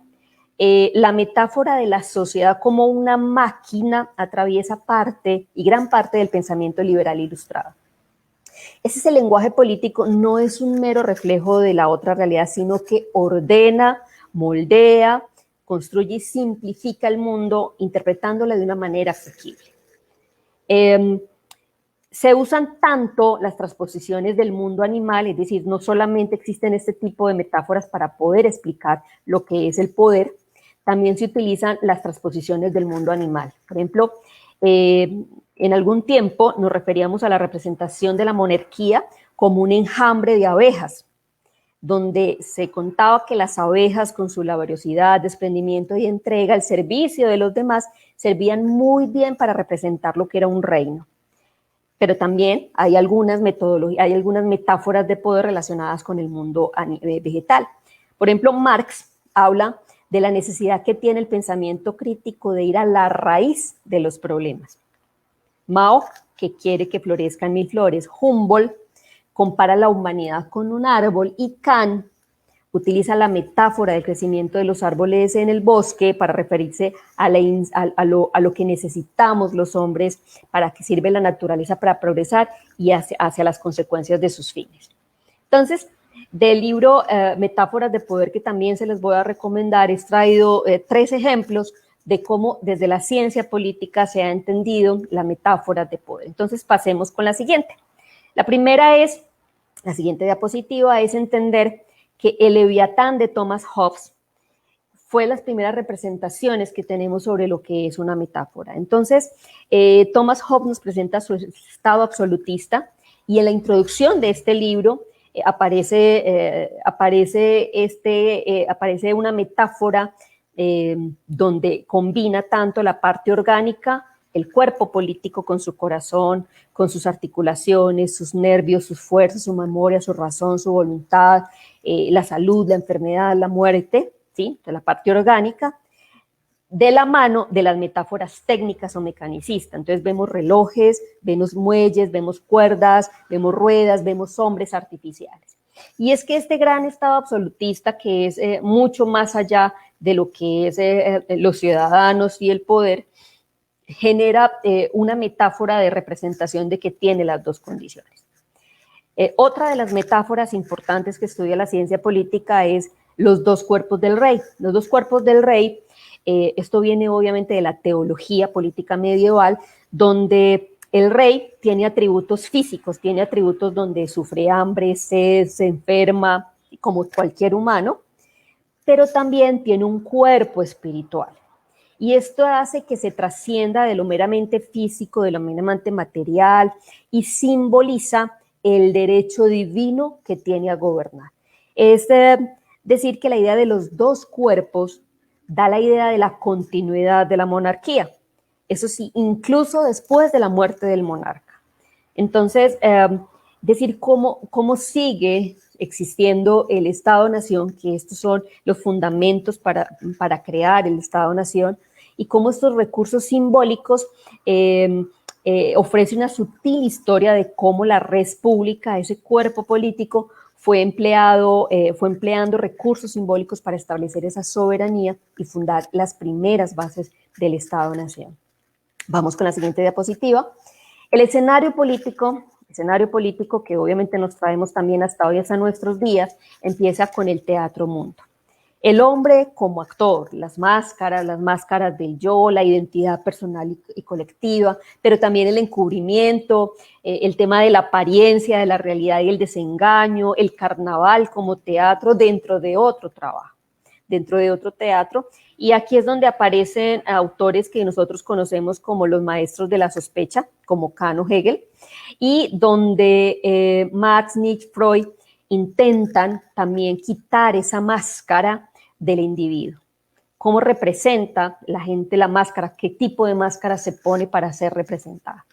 La metáfora de la sociedad como una máquina atraviesa parte y gran parte del pensamiento liberal ilustrado. Ese es el lenguaje político, no es un mero reflejo de la otra realidad, sino que ordena, moldea, construye y simplifica el mundo, interpretándolo de una manera asequible. Se usan tanto las transposiciones del mundo animal, es decir, no solamente existen este tipo de metáforas para poder explicar lo que es el poder, también se utilizan las transposiciones del mundo animal. Por ejemplo, en algún tiempo nos referíamos a la representación de la monarquía como un enjambre de abejas, donde se contaba que las abejas, con su laboriosidad, desprendimiento y entrega al servicio de los demás, servían muy bien para representar lo que era un reino. Pero también hay algunas metodologías, hay algunas metáforas de poder relacionadas con el mundo vegetal. Por ejemplo, Marx habla de la necesidad que tiene el pensamiento crítico de ir a la raíz de los problemas. Mao, que quiere que florezcan mil flores. Humboldt compara la humanidad con un árbol y Kant utiliza la metáfora del crecimiento de los árboles en el bosque para referirse a lo que necesitamos los hombres, para que sirve la naturaleza para progresar y hacia las consecuencias de sus fines. Entonces, del libro Metáforas de Poder, que también se les voy a recomendar, he traído 3 ejemplos de cómo desde la ciencia política se ha entendido la metáfora de poder. Entonces, pasemos con la siguiente. La primera es, la siguiente diapositiva, es entender que el Leviatán de Thomas Hobbes fue las primeras representaciones que tenemos sobre lo que es una metáfora. Entonces, Thomas Hobbes nos presenta su estado absolutista y en la introducción de este libro aparece una metáfora donde combina tanto la parte orgánica, el cuerpo político con su corazón, con sus articulaciones, sus nervios, sus fuerzas, su memoria, su razón, su voluntad, la salud, la enfermedad, la muerte, ¿sí? De la parte orgánica, de la mano de las metáforas técnicas o mecanicistas. Entonces vemos relojes, vemos muelles, vemos cuerdas, vemos ruedas, vemos hombres artificiales. Y es que este gran estado absolutista, que es mucho más allá de lo que es los ciudadanos y el poder, genera una metáfora de representación de que tiene las dos condiciones. Otra de las metáforas importantes que estudia la ciencia política es los dos cuerpos del rey. Los dos cuerpos del rey, esto viene obviamente de la teología política medieval, donde el rey tiene atributos físicos, tiene atributos donde sufre hambre, sed, se enferma, como cualquier humano, pero también tiene un cuerpo espiritual. Y esto hace que se trascienda de lo meramente físico, de lo meramente material, y simboliza el derecho divino que tiene a gobernar. Es decir, que la idea de los dos cuerpos da la idea de la continuidad de la monarquía. Eso sí, incluso después de la muerte del monarca. Entonces, decir cómo sigue existiendo el Estado-Nación, que estos son los fundamentos para crear el Estado-Nación, y cómo estos recursos simbólicos ofrece una sutil historia de cómo la res pública, ese cuerpo político, fue empleando recursos simbólicos para establecer esa soberanía y fundar las primeras bases del Estado-Nación. Vamos con la siguiente diapositiva. El escenario político que obviamente nos traemos también hasta hoy, hasta nuestros días, empieza con el teatro mundo. El hombre como actor, las máscaras del yo, la identidad personal y colectiva, pero también el encubrimiento, el tema de la apariencia, de la realidad y el desengaño, el carnaval como teatro dentro de otro trabajo, dentro de otro teatro. Y aquí es donde aparecen autores que nosotros conocemos como los maestros de la sospecha, como Kant o Hegel, y donde Marx, Nietzsche, Freud intentan también quitar esa máscara del individuo. ¿Cómo representa la gente la máscara? ¿Qué tipo de máscara se pone para ser representada?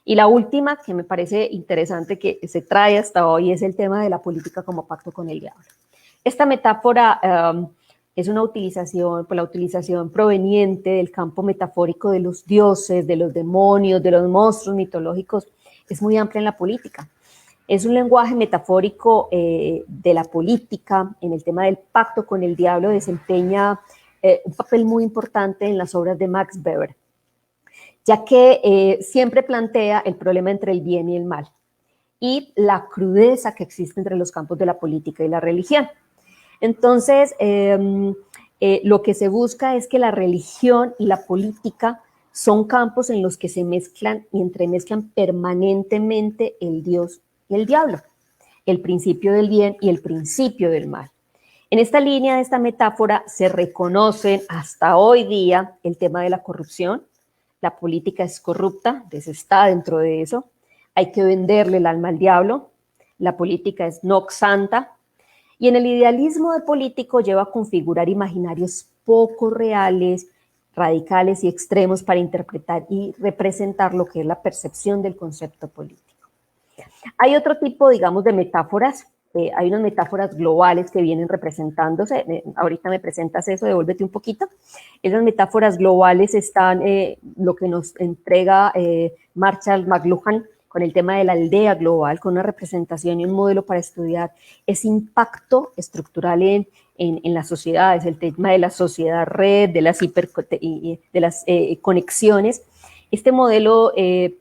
Y la última, que me parece interesante que se trae hasta hoy, es el tema de la política como pacto con el diablo. Esta metáfora es una utilización, pues la utilización proveniente del campo metafórico de los dioses, de los demonios, de los monstruos mitológicos, es muy amplia en la política. Es un lenguaje metafórico de la política. En el tema del pacto con el diablo desempeña un papel muy importante en las obras de Max Weber, ya que siempre plantea el problema entre el bien y el mal y la crudeza que existe entre los campos de la política y la religión. Entonces, lo que se busca es que la religión y la política son campos en los que se mezclan y entremezclan permanentemente el Dios y el diablo, el principio del bien y el principio del mal. En esta línea de esta metáfora se reconocen hasta hoy día el tema de la corrupción. La política es corrupta, está dentro de eso. Hay que venderle el alma al diablo. La política es nox santa. Y en el idealismo del político lleva a configurar imaginarios poco reales, radicales y extremos para interpretar y representar lo que es la percepción del concepto político. Hay otro tipo, digamos, de metáforas. Hay unas metáforas globales que vienen representándose. Ahorita me presentas eso, devuélvete un poquito. Esas metáforas globales están lo que nos entrega Marshall McLuhan con el tema de la aldea global, con una representación y un modelo para estudiar ese impacto estructural en las sociedades, el tema de la sociedad red, de las, conexiones. Este modelo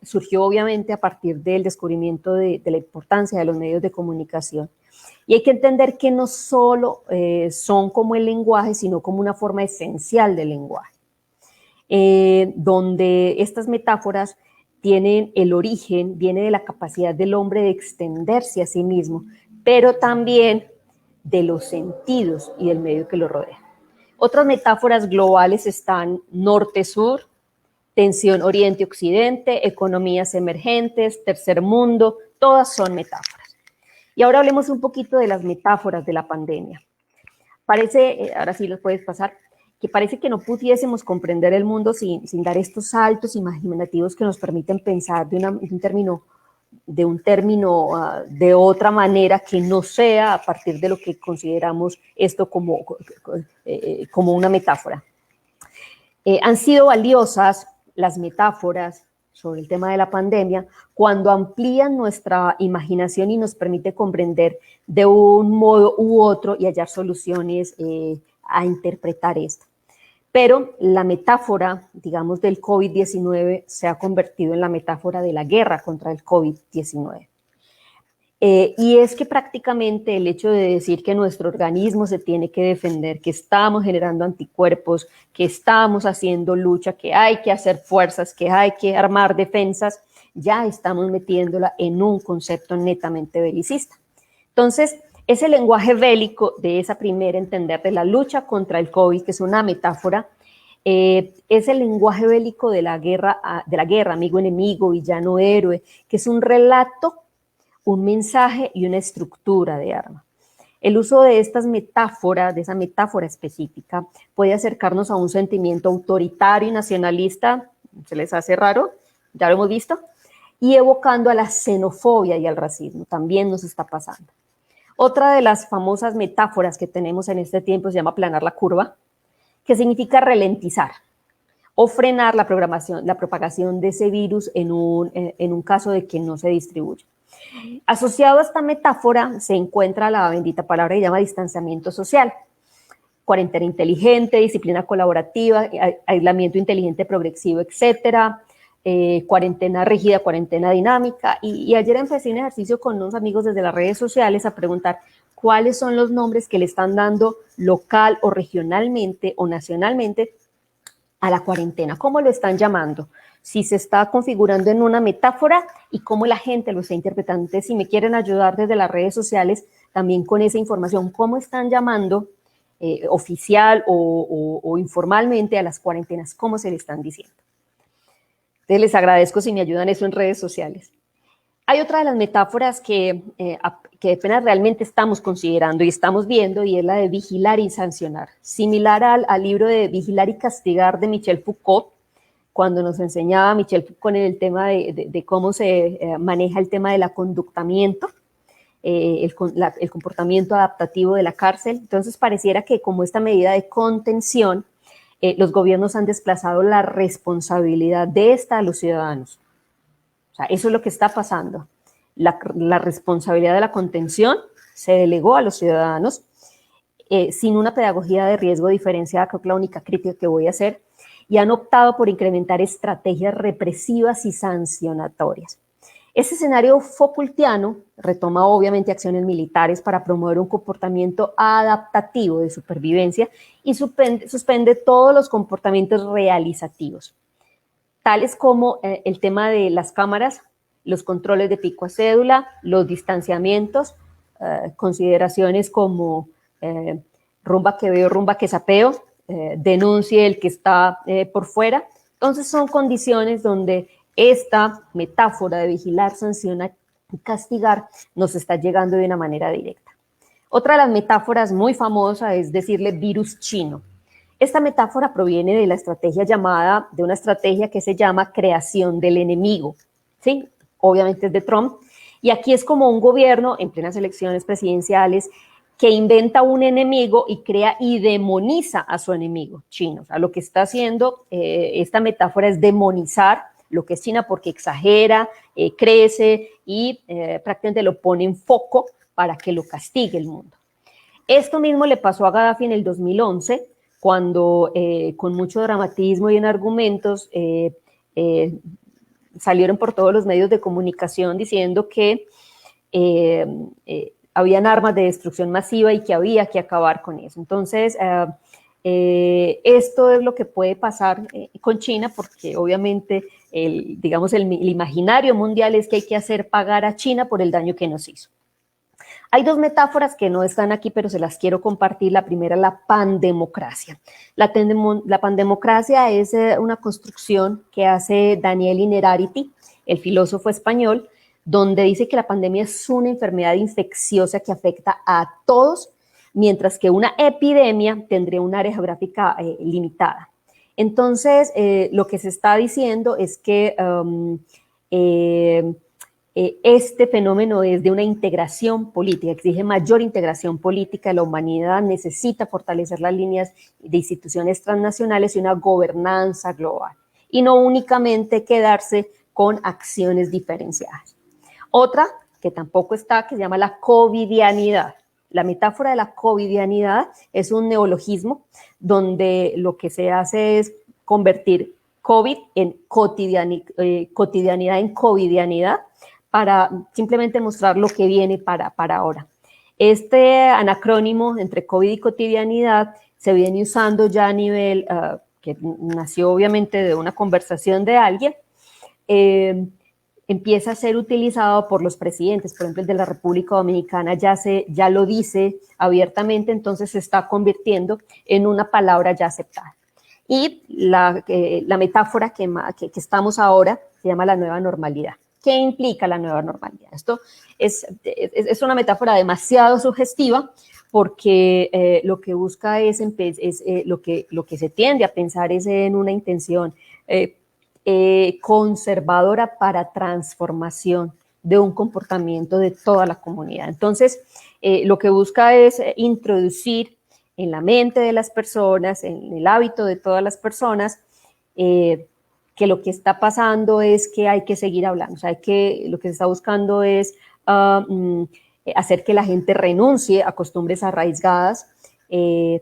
surgió obviamente a partir del descubrimiento de la importancia de los medios de comunicación. Y hay que entender que no solo son como el lenguaje, sino como una forma esencial del lenguaje, donde estas metáforas tienen el origen, viene de la capacidad del hombre de extenderse a sí mismo, pero también de los sentidos y del medio que lo rodea. Otras metáforas globales están norte-sur, tensión oriente-occidente, economías emergentes, tercer mundo, todas son metáforas. Y ahora hablemos un poquito de las metáforas de la pandemia. Parece, ahora sí los puedes pasar, que parece que no pudiésemos comprender el mundo sin dar estos saltos imaginativos que nos permiten pensar de un término de otra manera que no sea a partir de lo que consideramos esto como una metáfora. Han sido valiosas las metáforas sobre el tema de la pandemia cuando amplían nuestra imaginación y nos permite comprender de un modo u otro y hallar soluciones a interpretar esto. Pero la metáfora, digamos, del COVID-19 se ha convertido en la metáfora de la guerra contra el COVID-19. Y es que prácticamente el hecho de decir que nuestro organismo se tiene que defender, que estamos generando anticuerpos, que estamos haciendo lucha, que hay que hacer fuerzas, que hay que armar defensas, ya estamos metiéndola en un concepto netamente belicista. Entonces, ese lenguaje bélico de esa primera entender de la lucha contra el COVID, que es una metáfora, es el lenguaje bélico de la guerra, amigo-enemigo, villano-héroe, que es un relato, un mensaje y una estructura de arma. El uso de estas metáforas, de esa metáfora específica, puede acercarnos a un sentimiento autoritario y nacionalista, ¿se les hace raro? Ya lo hemos visto, y evocando a la xenofobia y al racismo, también nos está pasando. Otra de las famosas metáforas que tenemos en este tiempo se llama aplanar la curva, que significa ralentizar o frenar la propagación de ese virus en un caso de que no se distribuye. Asociado a esta metáfora se encuentra la bendita palabra que se llama distanciamiento social, cuarentena inteligente, disciplina colaborativa, aislamiento inteligente progresivo, etcétera, cuarentena rígida, cuarentena dinámica. Y ayer empecé un ejercicio con unos amigos desde las redes sociales a preguntar cuáles son los nombres que le están dando local o regionalmente o nacionalmente a la cuarentena, cómo lo están llamando, si se está configurando en una metáfora y cómo la gente lo está interpretando. Entonces, si me quieren ayudar desde las redes sociales también con esa información, cómo están llamando oficial o informalmente a las cuarentenas, cómo se le están diciendo. Entonces, les agradezco si me ayudan eso en redes sociales. Hay otra de las metáforas que apenas realmente estamos considerando y estamos viendo, y es la de vigilar y sancionar. Similar al libro de Vigilar y Castigar de Michel Foucault, cuando nos enseñaba Michel con el tema de cómo se maneja el tema de la conductamiento, el comportamiento adaptativo de la cárcel. Entonces pareciera que como esta medida de contención, los gobiernos han desplazado la responsabilidad de esta a los ciudadanos. O sea, eso es lo que está pasando. La responsabilidad de la contención se delegó a los ciudadanos sin una pedagogía de riesgo diferenciada, creo que la única crítica que voy a hacer, y han optado por incrementar estrategias represivas y sancionatorias. Ese escenario Foucaultiano retoma obviamente acciones militares para promover un comportamiento adaptativo de supervivencia y suspende todos los comportamientos realizativos, tales como el tema de las cámaras, los controles de pico a cédula, los distanciamientos, consideraciones como rumba que veo, rumba que sapeo, denuncie el que está por fuera. Entonces son condiciones donde esta metáfora de vigilar, sancionar y castigar nos está llegando de una manera directa. Otra de las metáforas muy famosa es decirle virus chino. Esta metáfora proviene de de una estrategia que se llama creación del enemigo, ¿sí? Obviamente es de Trump, y aquí es como un gobierno en plenas elecciones presidenciales que inventa un enemigo y crea y demoniza a su enemigo chino. O sea, lo que está haciendo esta metáfora es demonizar lo que es China porque exagera, crece y prácticamente lo pone en foco para que lo castigue el mundo. Esto mismo le pasó a Gaddafi en el 2011, cuando con mucho dramatismo y en argumentos salieron por todos los medios de comunicación diciendo que habían armas de destrucción masiva y que había que acabar con eso. Entonces, esto es lo que puede pasar con China, porque obviamente el imaginario mundial es que hay que hacer pagar a China por el daño que nos hizo. Hay dos metáforas que no están aquí, pero se las quiero compartir. La primera, la pandemocracia. La pandemocracia es una construcción que hace Daniel Innerarity, el filósofo español, donde dice que la pandemia es una enfermedad infecciosa que afecta a todos, mientras que una epidemia tendría un área geográfica limitada. Entonces, lo que se está diciendo es que este fenómeno es de una integración política, exige mayor integración política. La humanidad necesita fortalecer las líneas de instituciones transnacionales y una gobernanza global, y no únicamente quedarse con acciones diferenciadas. Otra, que tampoco está, que se llama la covidianidad. La metáfora de la covidianidad es un neologismo donde lo que se hace es convertir COVID en cotidianidad en covidianidad, para simplemente mostrar lo que viene para ahora. Este anacrónimo entre COVID y cotidianidad se viene usando ya a nivel, que nació obviamente de una conversación de alguien, empieza a ser utilizado por los presidentes. Por ejemplo, el de la República Dominicana ya lo dice abiertamente, entonces se está convirtiendo en una palabra ya aceptada. Y la metáfora que estamos ahora se llama la nueva normalidad. ¿Qué implica la nueva normalidad? Esto es una metáfora demasiado sugestiva, porque lo que busca lo que se tiende a pensar es en una intención conservadora para transformación de un comportamiento de toda la comunidad. Entonces, lo que busca es introducir en la mente de las personas, en el hábito de todas las personas, que lo que está pasando es que hay que seguir hablando. O sea, lo que se está buscando es hacer que la gente renuncie a costumbres arraigadas, que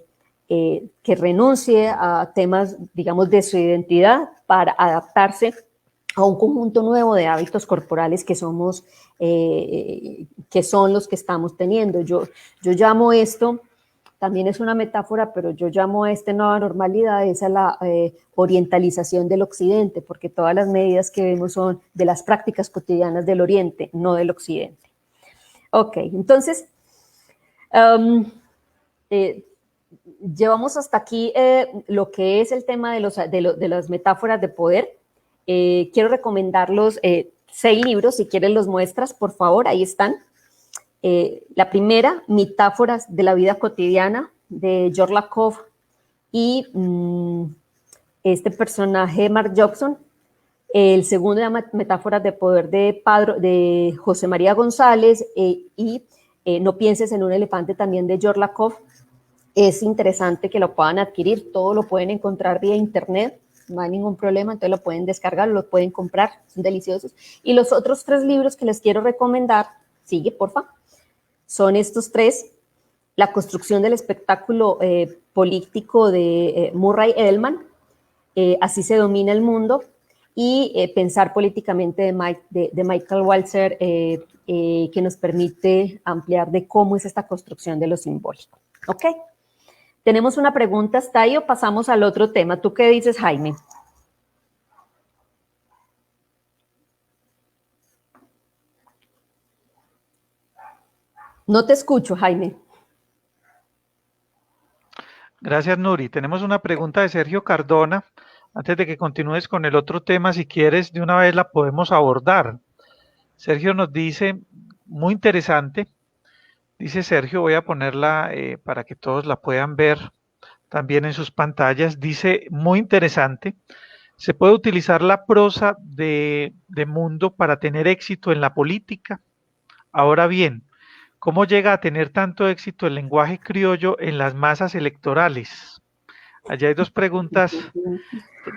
renuncie a temas, digamos, de su identidad para adaptarse a un conjunto nuevo de hábitos corporales que son los que estamos teniendo. Yo llamo esto, también es una metáfora, pero yo llamo a esta nueva normalidad esa la orientalización del occidente, porque todas las medidas que vemos son de las prácticas cotidianas del oriente, no del occidente. Ok, entonces, llevamos hasta aquí lo que es el tema de las metáforas de poder. Quiero recomendarlos 6 libros, si quieres los muestras, por favor, ahí están. La primera, Metáforas de la vida cotidiana, de George Lakoff y este personaje, Mark Jobson. El segundo llama Metáforas de Poder de José María González, y No pienses en un elefante, también de George Lakoff. Es interesante que lo puedan adquirir, todo lo pueden encontrar vía internet, no hay ningún problema, entonces lo pueden descargar, lo pueden comprar, son deliciosos. Y los otros 3 libros que les quiero recomendar, sigue porfa, son estos 3: La construcción del espectáculo político de Murray Edelman, Así se domina el mundo, y Pensar políticamente de Michael Walzer, que nos permite ampliar de cómo es esta construcción de lo simbólico. ¿Ok? ¿Tenemos una pregunta hasta ahí o pasamos al otro tema? ¿Tú qué dices, Jaime? No te escucho, Jaime. Gracias, Nuri. Tenemos una pregunta de Sergio Cardona. Antes de que continúes con el otro tema, si quieres, de una vez la podemos abordar. Sergio nos dice, muy interesante, dice Sergio, voy a ponerla para que todos la puedan ver también en sus pantallas, dice, muy interesante, ¿se puede utilizar la prosa de Mundo para tener éxito en la política? Ahora bien, ¿cómo llega a tener tanto éxito el lenguaje criollo en las masas electorales? Allá hay 2 preguntas,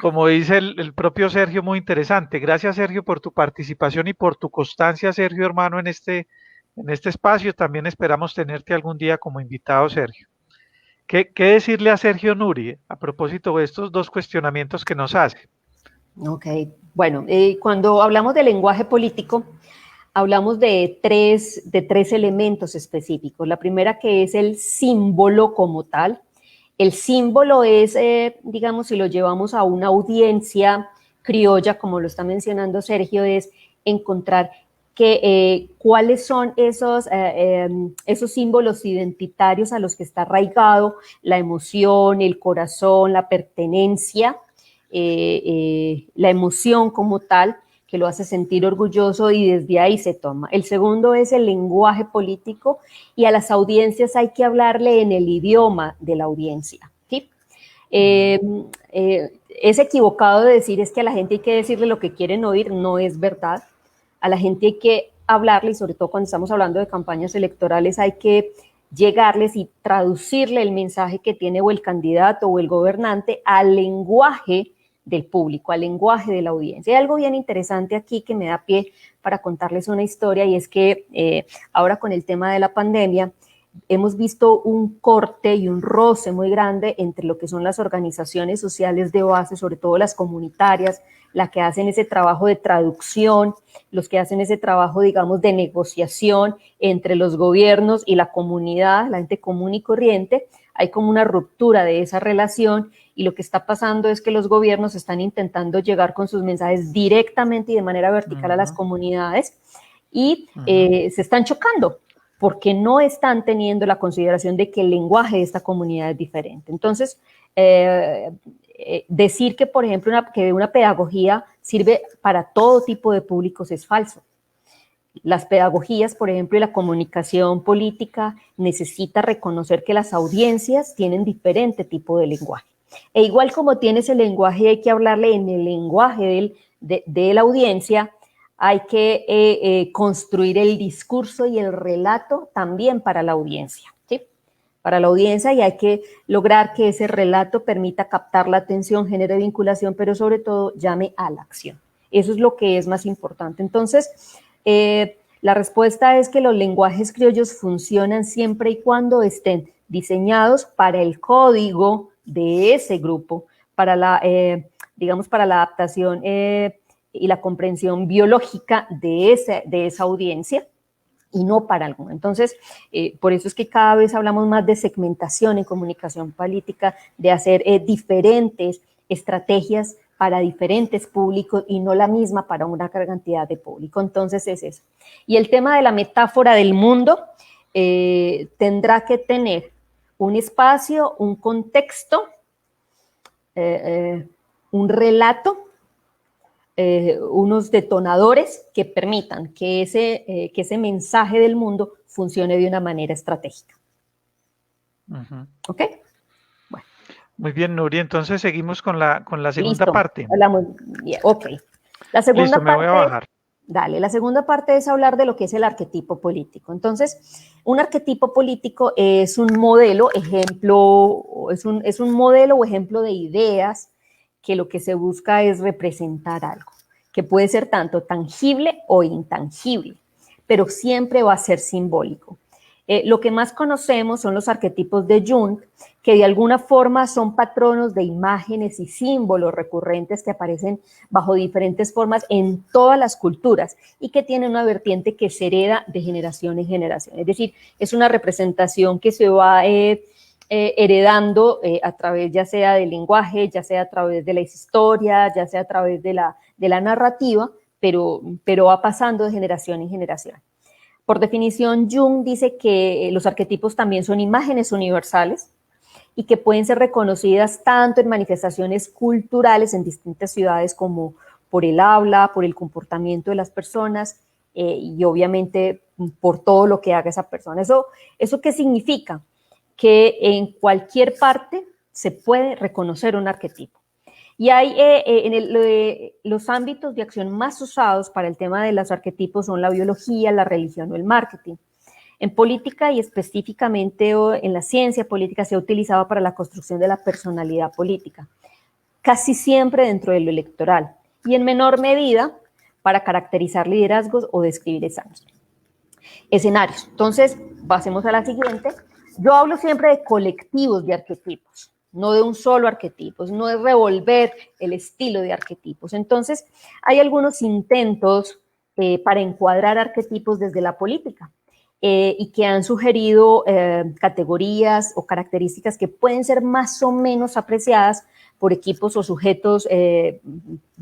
como dice el propio Sergio, muy interesante. Gracias, Sergio, por tu participación y por tu constancia, Sergio, hermano, en este espacio. También esperamos tenerte algún día como invitado, Sergio. ¿Qué decirle a Sergio Nuri a propósito de estos 2 cuestionamientos que nos hace? Ok, bueno, cuando hablamos de lenguaje político, hablamos de tres elementos específicos. La primera, que es el símbolo como tal. El símbolo es, digamos, si lo llevamos a una audiencia criolla, como lo está mencionando Sergio, es encontrar cuáles son esos símbolos identitarios a los que está arraigado la emoción, el corazón, la pertenencia, la emoción como tal, que lo hace sentir orgulloso, y desde ahí se toma. El segundo es el lenguaje político, y a las audiencias hay que hablarle en el idioma de la audiencia. ¿Sí? Es equivocado de decir es que a la gente hay que decirle lo que quieren oír, no es verdad. A la gente hay que hablarle, y sobre todo cuando estamos hablando de campañas electorales, hay que llegarles y traducirle el mensaje que tiene o el candidato o el gobernante al lenguaje del público, al lenguaje de la audiencia. Hay algo bien interesante aquí que me da pie para contarles una historia, y es que ahora con el tema de la pandemia hemos visto un corte y un roce muy grande entre lo que son las organizaciones sociales de base, sobre todo las comunitarias, las que hacen ese trabajo de traducción, los que hacen ese trabajo, digamos, de negociación entre los gobiernos y la comunidad, la gente común y corriente. Hay como una ruptura de esa relación, y lo que está pasando es que los gobiernos están intentando llegar con sus mensajes directamente y de manera vertical a las comunidades, y se están chocando porque no están teniendo la consideración de que el lenguaje de esta comunidad es diferente. Entonces, decir que, por ejemplo, que una pedagogía sirve para todo tipo de públicos es falso. Las pedagogías, por ejemplo, y la comunicación política necesita reconocer que las audiencias tienen diferente tipo de lenguaje. E igual como tiene ese lenguaje, hay que hablarle en el lenguaje de la audiencia. Hay que construir el discurso y el relato también para la audiencia, ¿sí? Para la audiencia, y hay que lograr que ese relato permita captar la atención, genere vinculación, pero sobre todo llame a la acción. Eso es lo que es más importante. Entonces, la respuesta es que los lenguajes criollos funcionan siempre y cuando estén diseñados para el código de ese grupo, para digamos, para la adaptación y la comprensión biológica de esa audiencia, y no para alguno. Entonces, por eso es que cada vez hablamos más de segmentación en comunicación política, de hacer diferentes estrategias para diferentes públicos y no la misma para una cantidad de público. Entonces es eso. Y el tema de la metáfora del mundo tendrá que tener un espacio, un contexto, un relato, unos detonadores que permitan que ese mensaje del mundo funcione de una manera estratégica. ¿Ok? Bueno. Muy bien, Nuri. Entonces seguimos con la segunda Listo, parte. hablamos bien, ok. La segunda Listo, me voy a parte, bajar. dale, la segunda parte es hablar de lo que es el arquetipo político. Entonces, un arquetipo político es un modelo, ejemplo, es un modelo o ejemplo de ideas que lo que se busca es representar algo, que puede ser tanto tangible o intangible, pero siempre va a ser simbólico. Lo que más conocemos son los arquetipos de Jung, que de alguna forma son patronos de imágenes y símbolos recurrentes que aparecen bajo diferentes formas en todas las culturas y que tienen una vertiente que se hereda de generación en generación. Es decir, es una representación que se va heredando a través ya sea del lenguaje, ya sea a través de la historia, ya sea a través de la narrativa, pero va pasando de generación en generación. Por definición, Jung dice que los arquetipos también son imágenes universales y que pueden ser reconocidas tanto en manifestaciones culturales en distintas ciudades como por el habla, por el comportamiento de las personas y obviamente por todo lo que haga esa persona. ¿Eso qué significa? Que en cualquier parte se puede reconocer un arquetipo. Y hay los ámbitos de acción más usados para el tema de los arquetipos son la biología, la religión o el marketing. En política y específicamente en la ciencia política se ha utilizado para la construcción de la personalidad política, casi siempre dentro de lo electoral y en menor medida para caracterizar liderazgos o describir escenarios. Entonces, pasemos a la siguiente. Yo hablo siempre de colectivos de arquetipos, no de un solo arquetipo, no es revolver el estilo de arquetipos. Entonces, hay algunos intentos para encuadrar arquetipos desde la política y que han sugerido categorías o características que pueden ser más o menos apreciadas por equipos o sujetos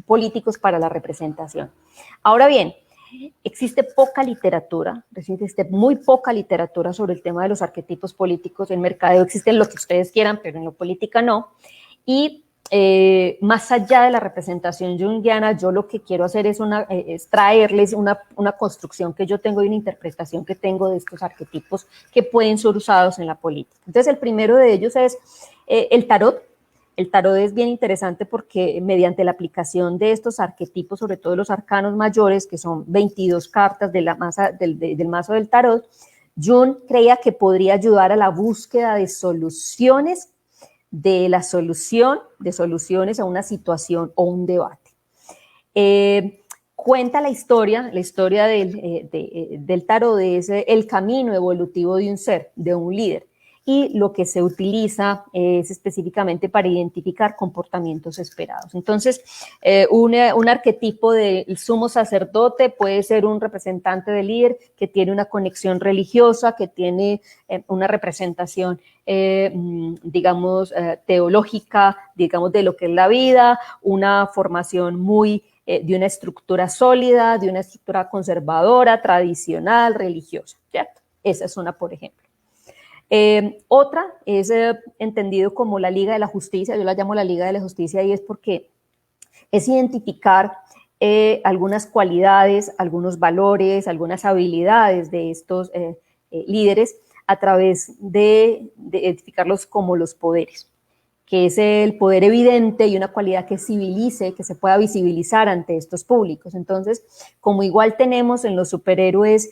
políticos para la representación. Ahora bien, existe muy poca literatura sobre el tema de los arquetipos políticos. En mercadeo existen lo que ustedes quieran, pero en la política no. Y más allá de la representación junguiana, yo lo que quiero hacer es traerles una construcción que yo tengo y una interpretación que tengo de estos arquetipos que pueden ser usados en la política. Entonces, el primero de ellos es el tarot. El tarot es bien interesante porque mediante la aplicación de estos arquetipos, sobre todo los arcanos mayores, que son 22 cartas del mazo del tarot, Jung creía que podría ayudar a la búsqueda de soluciones, de soluciones a una situación o un debate. Cuenta la historia del tarot es el camino evolutivo de un ser, de un líder, y lo que se utiliza es específicamente para identificar comportamientos esperados. Entonces, un arquetipo del sumo sacerdote puede ser un representante del líder que tiene una conexión religiosa, que tiene una representación, digamos, teológica, digamos, de lo que es la vida, una formación muy de una estructura sólida, de una estructura conservadora, tradicional, religiosa, ¿cierto? Esa es una, por ejemplo. Otra es entendido como la Liga de la Justicia. Yo la llamo la Liga de la Justicia y es porque es identificar algunas cualidades, algunos valores, algunas habilidades de estos líderes a través de identificarlos como los poderes, que es el poder evidente y una cualidad que civilice, que se pueda visibilizar ante estos públicos. Entonces, como igual tenemos en los superhéroes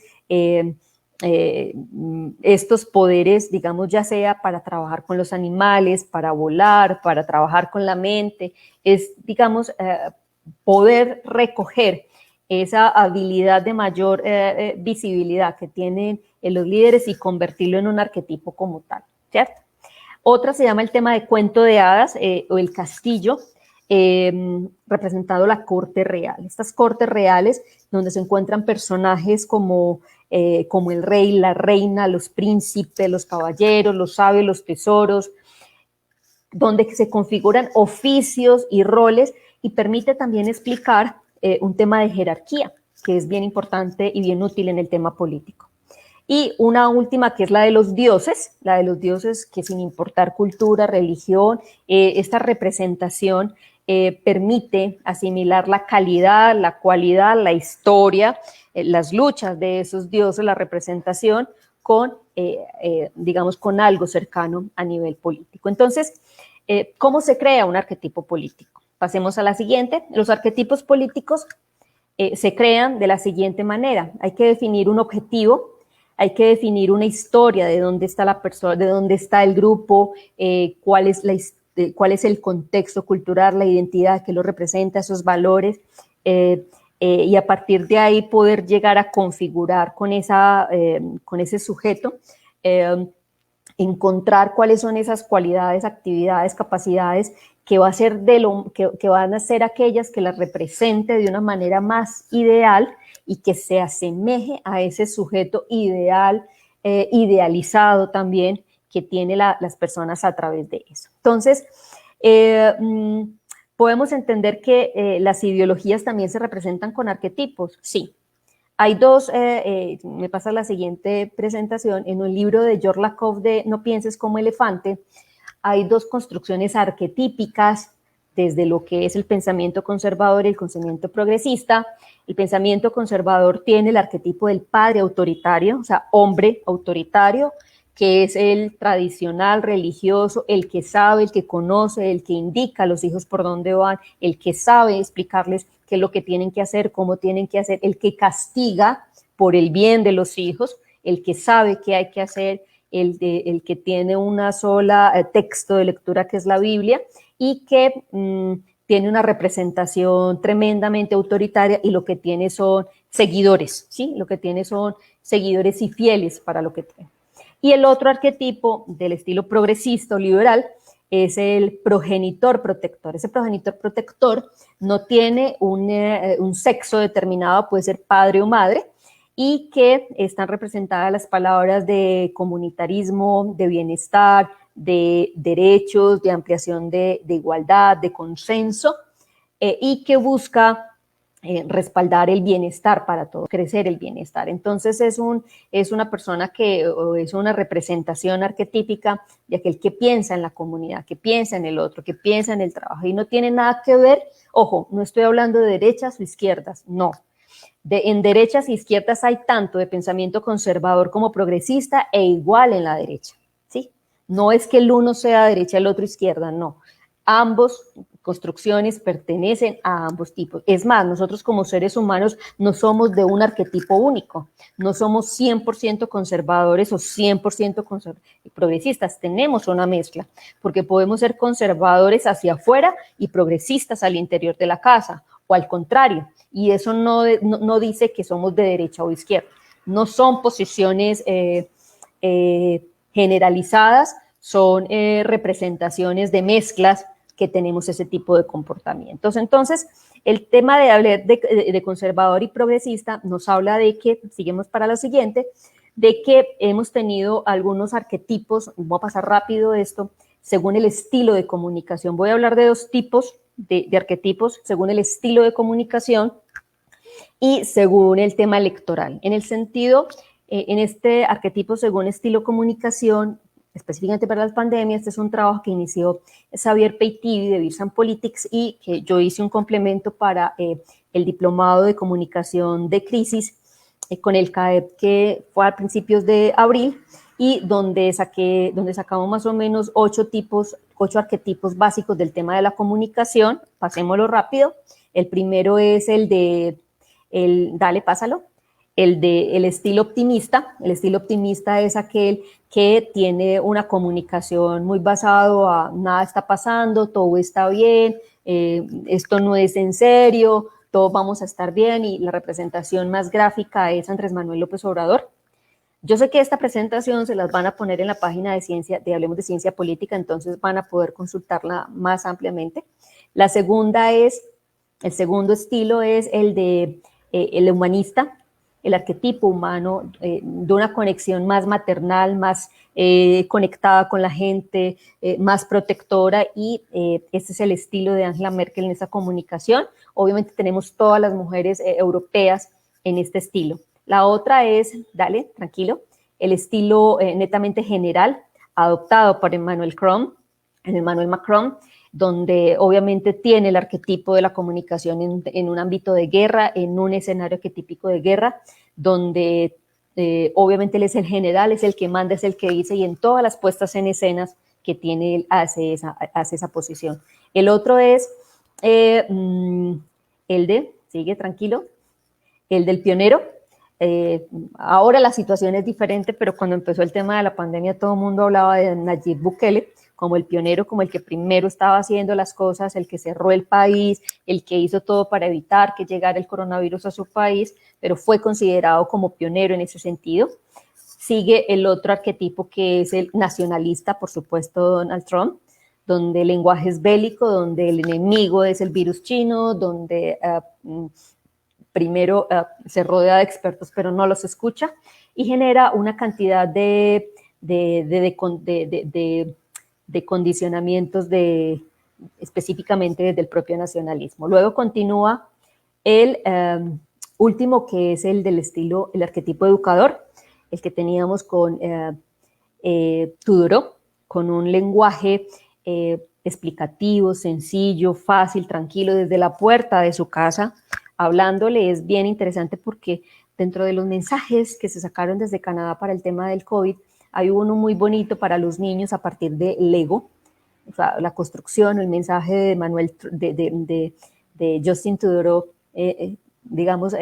estos poderes, digamos, ya sea para trabajar con los animales, para volar, para trabajar con la mente, es, digamos, poder recoger esa habilidad de mayor visibilidad que tienen los líderes y convertirlo en un arquetipo como tal, ¿cierto? Otra se llama el tema de cuento de hadas o el castillo, representado la corte real. Estas cortes reales donde se encuentran personajes como el rey, la reina, los príncipes, los caballeros, los sabios, los tesoros, donde se configuran oficios y roles y permite también explicar un tema de jerarquía, que es bien importante y bien útil en el tema político. Y una última que es la de los dioses que sin importar cultura, religión, esta representación permite asimilar la calidad, la cualidad, la historia, las luchas de esos dioses, la representación con, digamos, con algo cercano a nivel político. Entonces, ¿Cómo se crea un arquetipo político? Pasemos a la siguiente. Los arquetipos políticos se crean de la siguiente manera. Hay que definir un objetivo, hay que definir una historia de dónde está la persona, de dónde está el grupo, cuál es el contexto cultural, la identidad que lo representa, esos valores, y a partir de ahí poder llegar a configurar con ese sujeto, encontrar cuáles son esas cualidades, actividades, capacidades que van a ser aquellas que las represente de una manera más ideal y que se asemeje a ese sujeto ideal, idealizado también, que tiene las personas a través de eso. Entonces, podemos entender que las ideologías también se representan con arquetipos, sí. Hay dos, me pasa la siguiente presentación, en un libro de George Lakoff de No pienses como elefante, hay dos construcciones arquetípicas desde lo que es el pensamiento conservador y el pensamiento progresista. El pensamiento conservador tiene el arquetipo del padre autoritario, o sea, hombre autoritario, que es el tradicional religioso, el que sabe, el que conoce, el que indica a los hijos por dónde van, el que sabe explicarles qué es lo que tienen que hacer, cómo tienen que hacer, el que castiga por el bien de los hijos, el que sabe qué hay que hacer, el que tiene una sola texto de lectura que es la Biblia y que tiene una representación tremendamente autoritaria y lo que tiene son seguidores, ¿sí? Lo que tiene son seguidores y fieles para lo que tiene. Y el otro arquetipo del estilo progresista o liberal es el progenitor protector. Ese progenitor protector no tiene un sexo determinado, puede ser padre o madre, y que están representadas las palabras de comunitarismo, de bienestar, de derechos, de ampliación de igualdad, de consenso, y que busca respaldar el bienestar para todos, crecer el bienestar. Entonces es una persona es una representación arquetípica de aquel que piensa en la comunidad, que piensa en el otro, que piensa en el trabajo y no tiene nada que ver, ojo, no estoy hablando de derechas o izquierdas, no. En derechas e izquierdas hay tanto de pensamiento conservador como progresista e igual en la derecha, ¿sí? No es que el uno sea derecha, el otro izquierda, no. Ambos construcciones pertenecen a ambos tipos. Es más, nosotros como seres humanos no somos de un arquetipo único, no somos 100% conservadores o 100% progresistas, tenemos una mezcla, porque podemos ser conservadores hacia afuera y progresistas al interior de la casa, o al contrario, y eso no dice que somos de derecha o izquierda, no son posiciones generalizadas, son representaciones de mezclas que tenemos ese tipo de comportamientos. Entonces, el tema de hablar de conservador y progresista nos habla de que, seguimos para lo siguiente, de que hemos tenido algunos arquetipos, voy a pasar rápido esto, según el estilo de comunicación. Voy a hablar de dos tipos de arquetipos, según el estilo de comunicación y según el tema electoral. En el sentido, en este arquetipo según estilo comunicación, específicamente para las pandemias, este es un trabajo que inició Xavier Peitivi de Beers and Politics y que yo hice un complemento para el diplomado de comunicación de crisis con el CAEP que fue a principios de abril y donde sacamos más o menos 8 arquetipos básicos del tema de la comunicación. Pasémoslo rápido. El primero es dale, pásalo. El estilo optimista. El estilo optimista es aquel que tiene una comunicación muy basado a nada está pasando, todo está bien, esto no es en serio, todos vamos a estar bien, y la representación más gráfica es Andrés Manuel López Obrador. Yo sé que esta presentación se las van a poner en la página de Hablemos de Ciencia Política, entonces van a poder consultarla más ampliamente. El segundo estilo es el humanista, el arquetipo humano, de una conexión más maternal, más conectada con la gente, más protectora, y este es el estilo de Angela Merkel en esa comunicación. Obviamente tenemos todas las mujeres europeas en este estilo. La otra es, dale, tranquilo, el estilo netamente general, adoptado por Emmanuel Macron, donde obviamente tiene el arquetipo de la comunicación en un ámbito de guerra, en un escenario arquetípico de guerra, donde obviamente él es el general, es el que manda, es el que dice, y en todas las puestas en escenas que tiene él hacia esa posición. El otro es el de, sigue tranquilo, el del pionero. Ahora la situación es diferente, pero cuando empezó el tema de la pandemia todo el mundo hablaba de Nayib Bukele como el pionero, como el que primero estaba haciendo las cosas, el que cerró el país, el que hizo todo para evitar que llegara el coronavirus a su país, pero fue considerado como pionero en ese sentido. Sigue el otro arquetipo que es el nacionalista, por supuesto, Donald Trump, donde el lenguaje es bélico, donde el enemigo es el virus chino, donde primero se rodea de expertos pero no los escucha y genera una cantidad de condicionamientos específicamente desde el propio nacionalismo. Luego continúa el último, que es el del estilo, el arquetipo educador, el que teníamos con Tudorov, con un lenguaje explicativo, sencillo, fácil, tranquilo, desde la puerta de su casa, hablándole. Es bien interesante porque dentro de los mensajes que se sacaron desde Canadá para el tema del COVID, hay uno muy bonito para los niños a partir de Lego, o sea, la construcción, el mensaje de Manuel, de Justin Trudeau, digamos,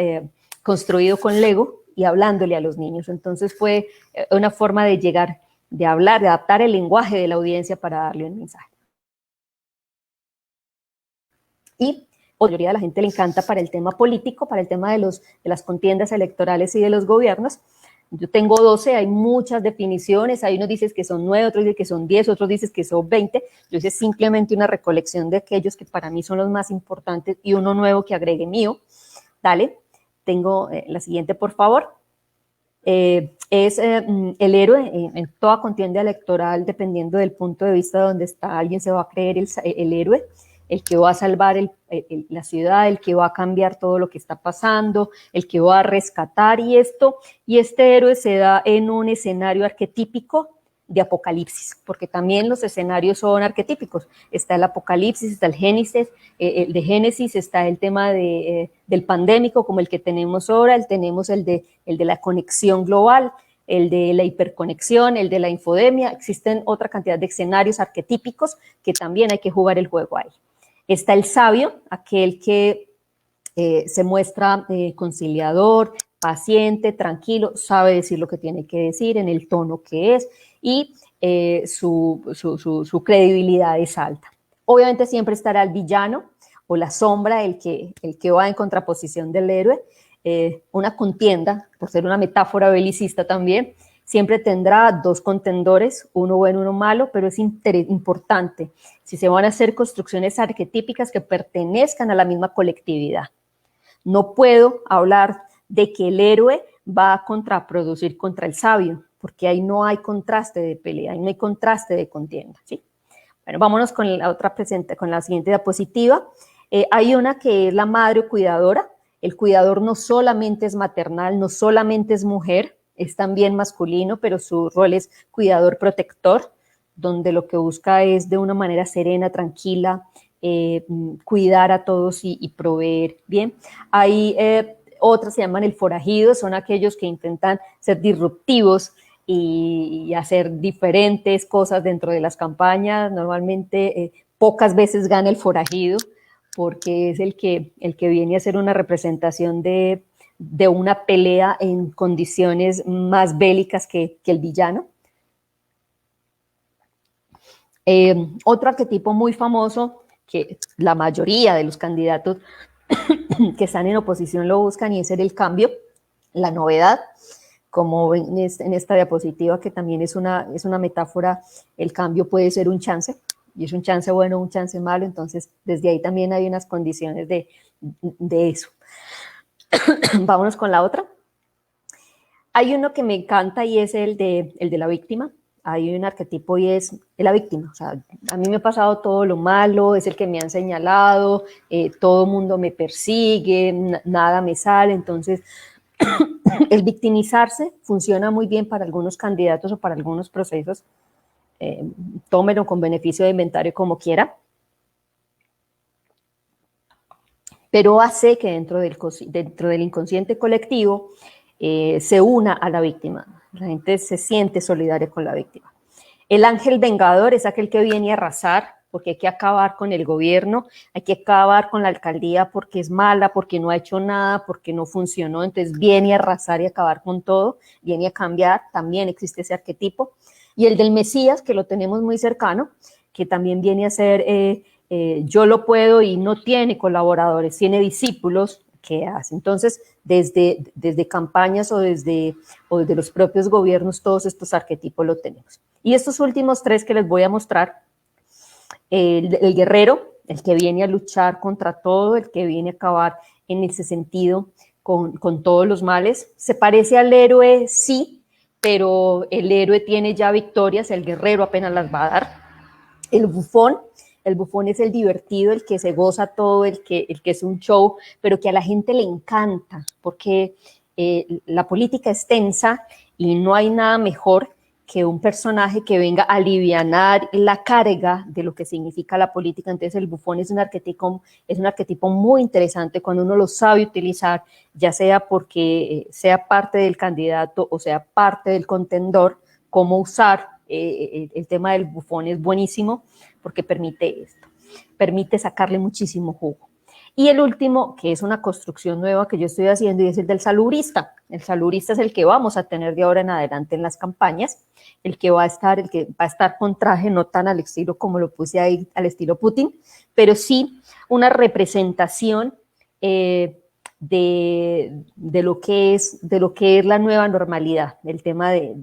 construido con Lego y hablándole a los niños. Entonces fue una forma de llegar, de hablar, de adaptar el lenguaje de la audiencia para darle un mensaje. Y a la mayoría de la gente le encanta para el tema político, para el tema de las contiendas electorales y de los gobiernos. Yo tengo 12, hay muchas definiciones, hay unos dicen que son 9, otros dicen que son 10, otros dicen que son 20. Yo hice simplemente una recolección de aquellos que para mí son los más importantes y uno nuevo que agregué mío. Dale, tengo la siguiente, por favor. Es el héroe en toda contienda electoral, dependiendo del punto de vista donde está, alguien se va a creer el héroe, el que va a salvar la ciudad, el que va a cambiar todo lo que está pasando, el que va a rescatar, y este héroe se da en un escenario arquetípico de Apocalipsis, porque también los escenarios son arquetípicos. Está el Apocalipsis, está el Génesis, está el tema del pandémico como el que tenemos ahora, tenemos el de la conexión global, el de la hiperconexión, el de la infodemia. Existen otra cantidad de escenarios arquetípicos que también hay que jugar el juego ahí. Está el sabio, aquel que se muestra conciliador, paciente, tranquilo, sabe decir lo que tiene que decir en el tono que es, y su credibilidad es alta. Obviamente siempre estará el villano o la sombra, el que va en contraposición del héroe. Una contienda, por ser una metáfora belicista también, siempre tendrá dos contendores, uno bueno, uno malo, pero es importante si se van a hacer construcciones arquetípicas que pertenezcan a la misma colectividad. No puedo hablar de que el héroe va a contraproducir contra el sabio, porque ahí no hay contraste de pelea, ahí no hay contraste de contienda, ¿sí? Bueno, vámonos con la siguiente diapositiva. Hay una que es la madre o cuidadora. El cuidador no solamente es maternal, no solamente es mujer, es también masculino, pero su rol es cuidador protector, donde lo que busca es de una manera serena, tranquila, cuidar a todos y proveer bien. Hay otras se llaman el forajido, son aquellos que intentan ser disruptivos y hacer diferentes cosas dentro de las campañas. Normalmente pocas veces gana el forajido porque es el que viene a hacer una representación de una pelea en condiciones más bélicas que el villano. Otro arquetipo muy famoso que la mayoría de los candidatos que están en oposición lo buscan, y es el cambio, la novedad, como en esta diapositiva, que también es una metáfora. El cambio puede ser un chance, y es un chance bueno, un chance malo, entonces desde ahí también hay unas condiciones de eso. Vámonos con la otra. Hay uno que me encanta y es el de la víctima. Hay un arquetipo y es la víctima. O sea, a mí me ha pasado todo lo malo, es el que me han señalado, todo el mundo me persigue, nada me sale. Entonces, el victimizarse funciona muy bien para algunos candidatos o para algunos procesos. Tómenlo con beneficio de inventario como quiera. Pero hace que dentro del inconsciente colectivo se una a la víctima. La gente se siente solidaria con la víctima. El ángel vengador es aquel que viene a arrasar, porque hay que acabar con el gobierno, hay que acabar con la alcaldía porque es mala, porque no ha hecho nada, porque no funcionó, entonces viene a arrasar y acabar con todo, viene a cambiar, también existe ese arquetipo. Y el del Mesías, que lo tenemos muy cercano, que también viene a ser yo lo puedo y no tiene colaboradores, tiene discípulos que hace. Entonces, desde campañas o desde los propios gobiernos, todos estos arquetipos lo tenemos. Y estos últimos tres que les voy a mostrar, el guerrero, el que viene a luchar contra todo, el que viene a acabar en ese sentido con todos los males, se parece al héroe, sí, pero el héroe tiene ya victorias, el guerrero apenas las va a dar. El bufón es el divertido, el que se goza todo, el que es un show, pero que a la gente le encanta, porque la política es tensa y no hay nada mejor que un personaje que venga a alivianar la carga de lo que significa la política. Entonces el bufón es un arquetipo muy interesante cuando uno lo sabe utilizar, ya sea porque sea parte del candidato o sea parte del contendor, cómo usar el tema del bufón es buenísimo porque permite esto, permite sacarle muchísimo jugo. Y el último, que es una construcción nueva que yo estoy haciendo, y es el del salubrista. El salubrista es el que vamos a tener de ahora en adelante en las campañas, el que va a estar con traje, no tan al estilo como lo puse ahí, al estilo Putin, pero sí una representación de lo que es la nueva normalidad, el tema de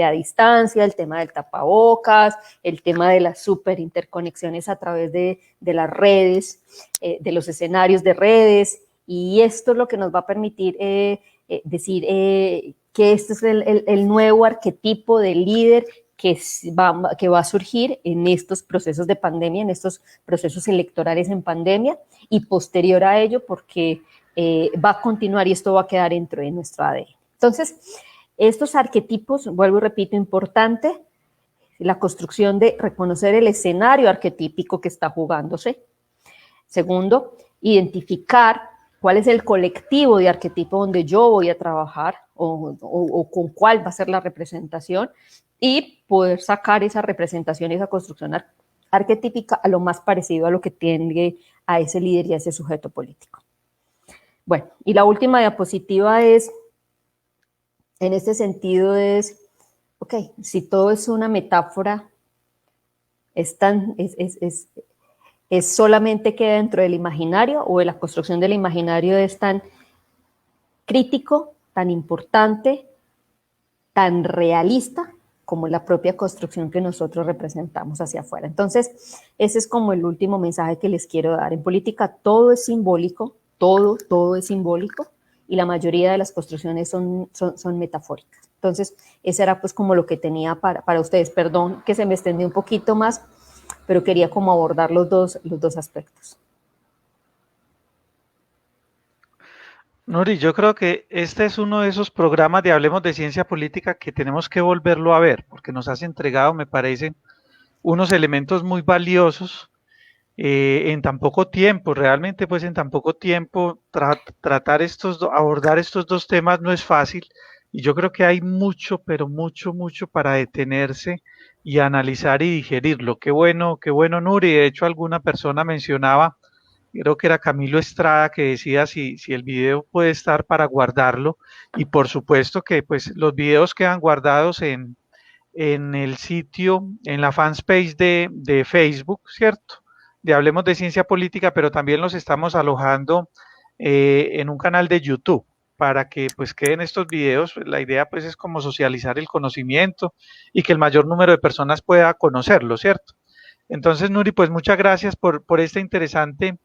a distancia, el tema del tapabocas, el tema de las súper interconexiones a través de las redes, de los escenarios de redes, y esto es lo que nos va a permitir decir que este es el nuevo arquetipo de líder que va a surgir en estos procesos de pandemia, en estos procesos electorales en pandemia, y posterior a ello, porque va a continuar y esto va a quedar dentro de nuestro ADN. Entonces, estos arquetipos, vuelvo y repito, importante, la construcción de reconocer el escenario arquetípico que está jugándose. Segundo, identificar cuál es el colectivo de arquetipo donde yo voy a trabajar o con cuál va a ser la representación, y poder sacar esa representación, esa construcción arquetípica a lo más parecido a lo que tiene a ese líder y a ese sujeto político. Bueno, y la última diapositiva es, en este sentido es, ok, si todo es una metáfora, es solamente queda dentro del imaginario, o la construcción del imaginario es tan crítico, tan importante, tan realista como la propia construcción que nosotros representamos hacia afuera. Entonces, ese es como el último mensaje que les quiero dar. En política todo es simbólico, todo es simbólico, y la mayoría de las construcciones son metafóricas. Entonces, ese era pues como lo que tenía para ustedes. Perdón que se me extendió un poquito más, pero quería como abordar los dos aspectos. Nuri, yo creo que este es uno de esos programas de Hablemos de Ciencia Política que tenemos que volverlo a ver, porque nos has entregado, me parece, unos elementos muy valiosos en tan poco tiempo. Realmente, pues en tan poco tiempo, abordar estos dos temas no es fácil, y yo creo que hay mucho, pero mucho para detenerse y analizar y digerirlo. Qué bueno, Nuri. De hecho, alguna persona mencionaba, creo que era Camilo Estrada, que decía si el video puede estar para guardarlo, y por supuesto que pues los videos quedan guardados en el sitio, en la fanpage de Facebook, ¿cierto? De Hablemos de Ciencia Política, pero también los estamos alojando en un canal de YouTube para que pues queden estos videos. La idea pues es como socializar el conocimiento y que el mayor número de personas pueda conocerlo, ¿cierto? Entonces, Nuri, pues muchas gracias por esta interesante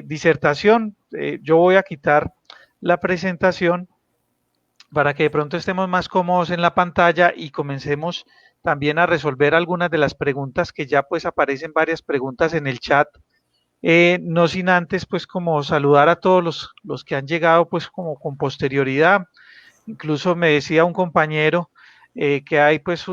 disertación. Yo voy a quitar la presentación para que de pronto estemos más cómodos en la pantalla y comencemos también a resolver algunas de las preguntas que ya pues aparecen varias preguntas en el chat. No sin antes pues como saludar a todos los que han llegado pues como con posterioridad. Incluso me decía un compañero que hay pues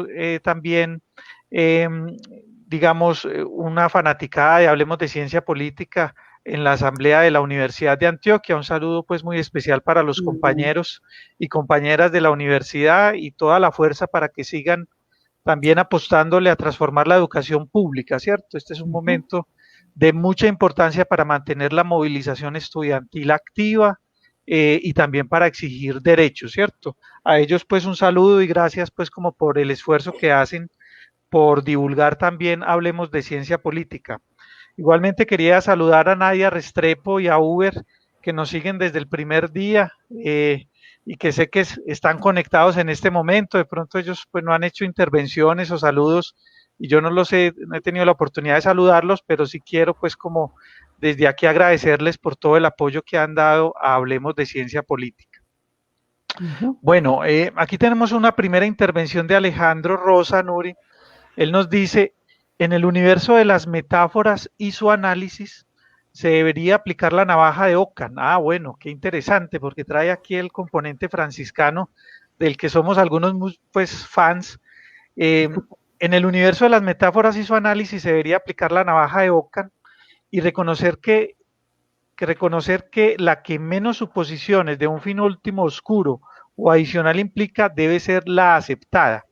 también digamos una fanaticada de Hablemos de Ciencia Política en la asamblea de la Universidad de Antioquia. Un saludo pues muy especial para los compañeros y compañeras de la universidad, y toda la fuerza para que sigan también apostándole a transformar la educación pública, ¿cierto? Este es un momento de mucha importancia para mantener la movilización estudiantil activa y también para exigir derechos, ¿cierto? A ellos pues un saludo y gracias pues como por el esfuerzo que hacen por divulgar también Hablemos de Ciencia Política. Igualmente quería saludar a Nadia Restrepo y a Uber que nos siguen desde el primer día y que sé que están conectados en este momento. De pronto ellos pues no han hecho intervenciones o saludos y yo no los he, no he tenido la oportunidad de saludarlos, pero sí quiero pues como desde aquí agradecerles por todo el apoyo que han dado a Hablemos de Ciencia Política. Bueno, aquí tenemos una primera intervención de Alejandro Rosa, Nuri. Él nos dice, en el universo de las metáforas y su análisis, se debería aplicar la navaja de Ockham. Ah, bueno, qué interesante, porque trae aquí el componente franciscano del que somos algunos pues fans. En el universo de las metáforas y su análisis se debería aplicar la navaja de Ockham y reconocer que la que menos suposiciones de un fin último oscuro o adicional implica debe ser la aceptada.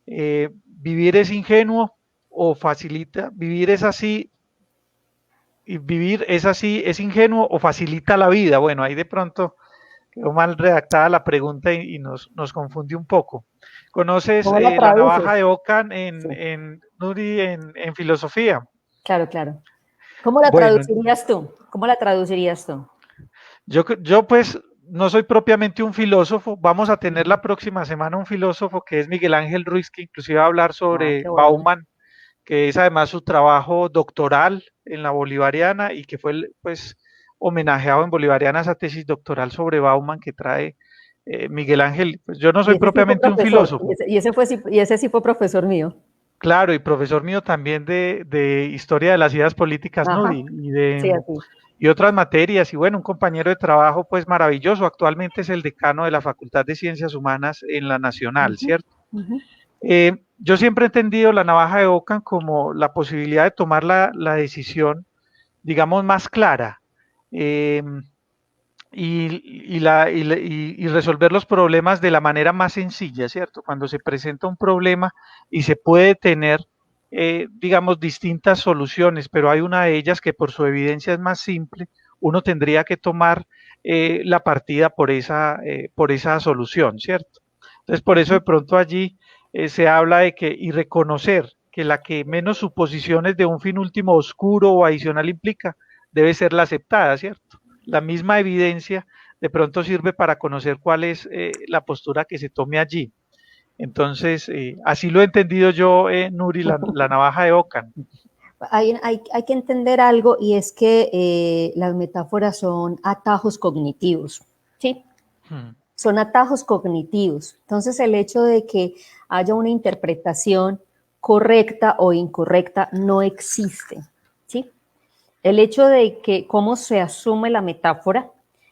Vivir es ingenuo o facilita, vivir es así, y vivir es así, es ingenuo o facilita la vida. Bueno, ahí de pronto quedó mal redactada la pregunta y nos confunde un poco. ¿Conoces ¿Cómo la la navaja traduces? de Ockham Sí, Nuri, en filosofía? claro, claro. ¿Cómo la Bueno, traducirías tú? ¿Cómo la traducirías tú? yo pues no soy propiamente un filósofo, vamos a tener la próxima semana un filósofo que es Miguel Ángel Ruiz, que inclusive va a hablar Ah, sobre qué bueno. Bauman, que es además su trabajo doctoral en la bolivariana y que fue pues homenajeado en bolivariana esa tesis doctoral sobre Bauman que trae Miguel Ángel. Pues yo no Y soy ese sí fue propiamente un profesor, filósofo, y ese sí fue profesor mío. claro, y profesor mío también de historia de las ideas políticas, ¿no? Ajá, sí, así. Y otras materias, y bueno, un compañero de trabajo pues maravilloso, actualmente es el decano de la Facultad de Ciencias Humanas en la Nacional, Ujú, ¿cierto? ujú. Yo siempre he entendido la navaja de Ockham como la posibilidad de tomar la decisión, digamos, más clara eh, y resolver los problemas de la manera más sencilla, ¿cierto? Cuando se presenta un problema y se puede tener, digamos, distintas soluciones, pero hay una de ellas que por su evidencia es más simple, uno tendría que tomar la partida por esa solución, ¿cierto? Entonces, por eso de pronto allí se habla de que y reconocer que la que menos suposiciones de un fin último oscuro o adicional implica debe ser la aceptada, ¿cierto? La misma evidencia de pronto sirve para conocer cuál es la postura que se tome allí. Entonces, así lo he entendido yo, Nuri, la navaja de Ockham. Hay que entender algo y es que las metáforas son atajos cognitivos, ¿sí? Hmm. Son atajos cognitivos. Entonces, el hecho de que haya una interpretación correcta o incorrecta no existe, ¿sí? El hecho de que cómo se asume la metáfora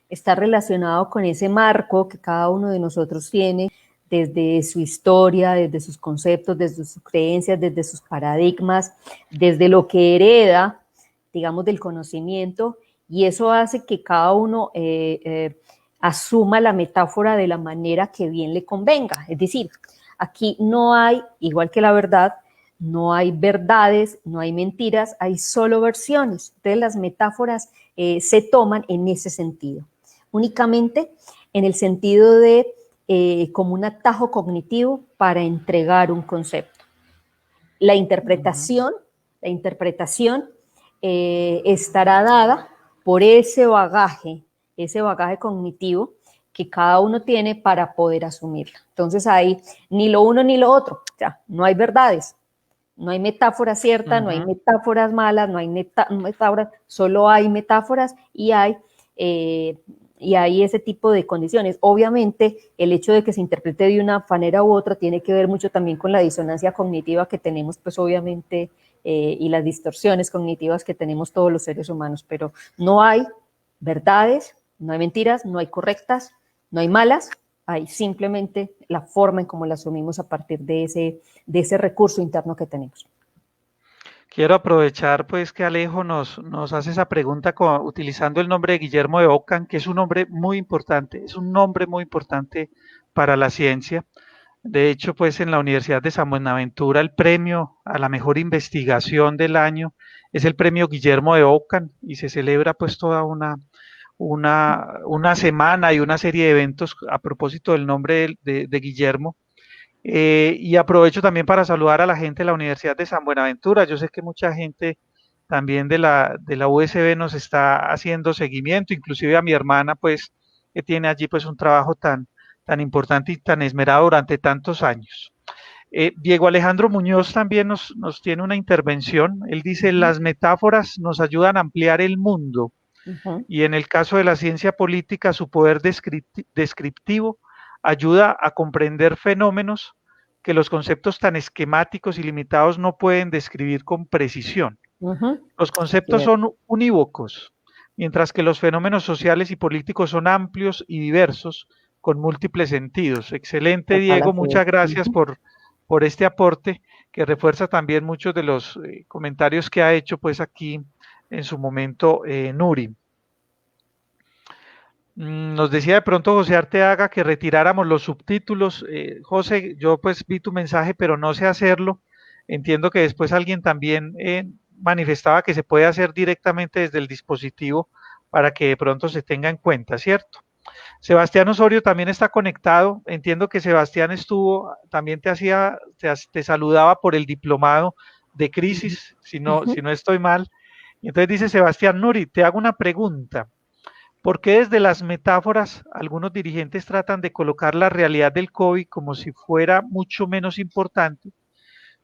está relacionado con ese marco que cada uno de nosotros tiene desde su historia, desde sus conceptos, desde sus creencias, desde sus paradigmas, desde lo que hereda, digamos, del conocimiento, y eso hace que cada uno asuma la metáfora de la manera que bien le convenga. Es decir, aquí no hay, igual que la verdad, no hay verdades, no hay mentiras, hay solo versiones. Entonces las metáforas se toman en ese sentido, únicamente en el sentido de como un atajo cognitivo para entregar un concepto. La interpretación, la interpretación estará dada por ese bagaje cognitivo que cada uno tiene para poder asumirla. Entonces ahí ni lo uno ni lo otro, o sea, no hay verdades, no hay metáforas ciertas, no hay metáforas malas, no hay metáforas, solo hay metáforas y hay ese tipo de condiciones. Obviamente, el hecho de que se interprete de una manera u otra tiene que ver mucho también con la disonancia cognitiva que tenemos, pues obviamente, y las distorsiones cognitivas que tenemos todos los seres humanos, pero no hay verdades, no hay mentiras, no hay correctas, no hay malas, hay simplemente la forma en cómo la asumimos a partir de ese recurso interno que tenemos. Quiero aprovechar pues que Alejo nos hace esa pregunta utilizando el nombre de Guillermo de Ockham, que es un nombre muy importante, es un nombre muy importante para la ciencia. De hecho, pues en la Universidad de San Buenaventura el premio a la mejor investigación del año es el premio Guillermo de Ockham y se celebra pues toda una semana y una serie de eventos a propósito del nombre de Guillermo. Y aprovecho también para saludar a la gente de la Universidad de San Buenaventura. Yo sé que mucha gente también de la USB nos está haciendo seguimiento, inclusive a mi hermana, pues, que tiene allí pues un trabajo tan importante y tan esmerado durante tantos años. Diego Alejandro Muñoz también nos tiene una intervención. Él dice, las metáforas nos ayudan a ampliar el mundo y en el caso de la ciencia política, su poder descriptivo ayuda a comprender fenómenos que los conceptos tan esquemáticos y limitados no pueden describir con precisión. Los conceptos son unívocos, mientras que los fenómenos sociales y políticos son amplios y diversos, con múltiples sentidos. Excelente, Diego, muchas gracias por este aporte que refuerza también muchos de los comentarios que ha hecho pues aquí en su momento Nuri. Nos decía de pronto José Arteaga que retiráramos los subtítulos. José, yo pues vi tu mensaje, pero no sé hacerlo. Entiendo que después alguien también manifestaba que se puede hacer directamente desde el dispositivo para que de pronto se tenga en cuenta, ¿cierto? Sebastián Osorio también está conectado. Entiendo que Sebastián estuvo, también te saludaba por el diplomado de crisis, si no estoy mal. Y entonces dice Sebastián, Nuri, te hago una pregunta. ¿Por qué desde las metáforas algunos dirigentes tratan de colocar la realidad del COVID como si fuera mucho menos importante?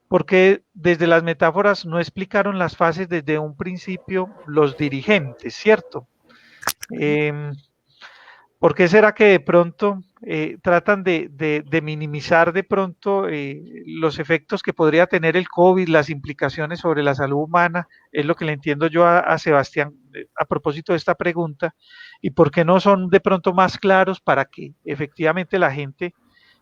¿Por qué desde las metáforas no explicaron las fases desde un principio los dirigentes, cierto? ¿Por qué será que de pronto tratan de minimizar de pronto los efectos que podría tener el COVID, las implicaciones sobre la salud humana? Es lo que le entiendo yo a Sebastián a propósito de esta pregunta. ¿Y por qué no son de pronto más claros para que efectivamente la gente,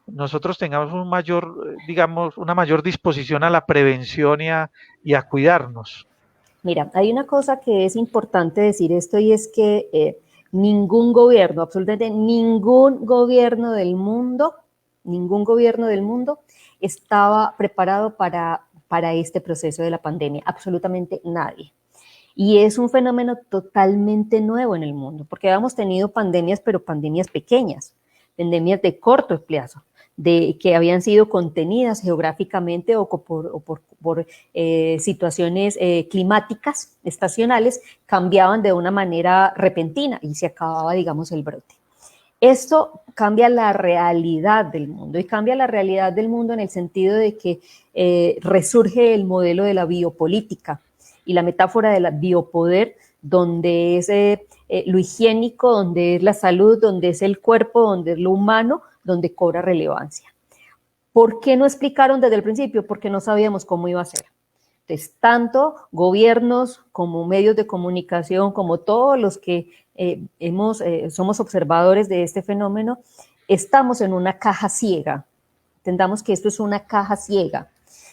nosotros tengamos un mayor, digamos, una mayor disposición a la prevención y a cuidarnos? Mira, hay una cosa que es importante decir esto y es que ningún gobierno, absolutamente ningún gobierno del mundo estaba preparado para este proceso de la pandemia, absolutamente nadie. Y es un fenómeno totalmente nuevo en el mundo, porque habíamos tenido pandemias, pero pandemias pequeñas, pandemias de corto plazo, que habían sido contenidas geográficamente o por situaciones climáticas estacionales, cambiaban de una manera repentina y se acababa, digamos, el brote. Esto cambia la realidad del mundo y cambia la realidad del mundo en el sentido de que resurge el modelo de la biopolítica y la metáfora del biopoder, donde es lo higiénico, donde es la salud, donde es el cuerpo, donde es lo humano, donde cobra relevancia. ¿Por qué no explicaron desde el principio? Porque no sabíamos cómo iba a ser. Entonces, tanto gobiernos como medios de comunicación, como todos los que somos observadores de este fenómeno, estamos en una caja ciega. Entendamos que esto es una caja ciega.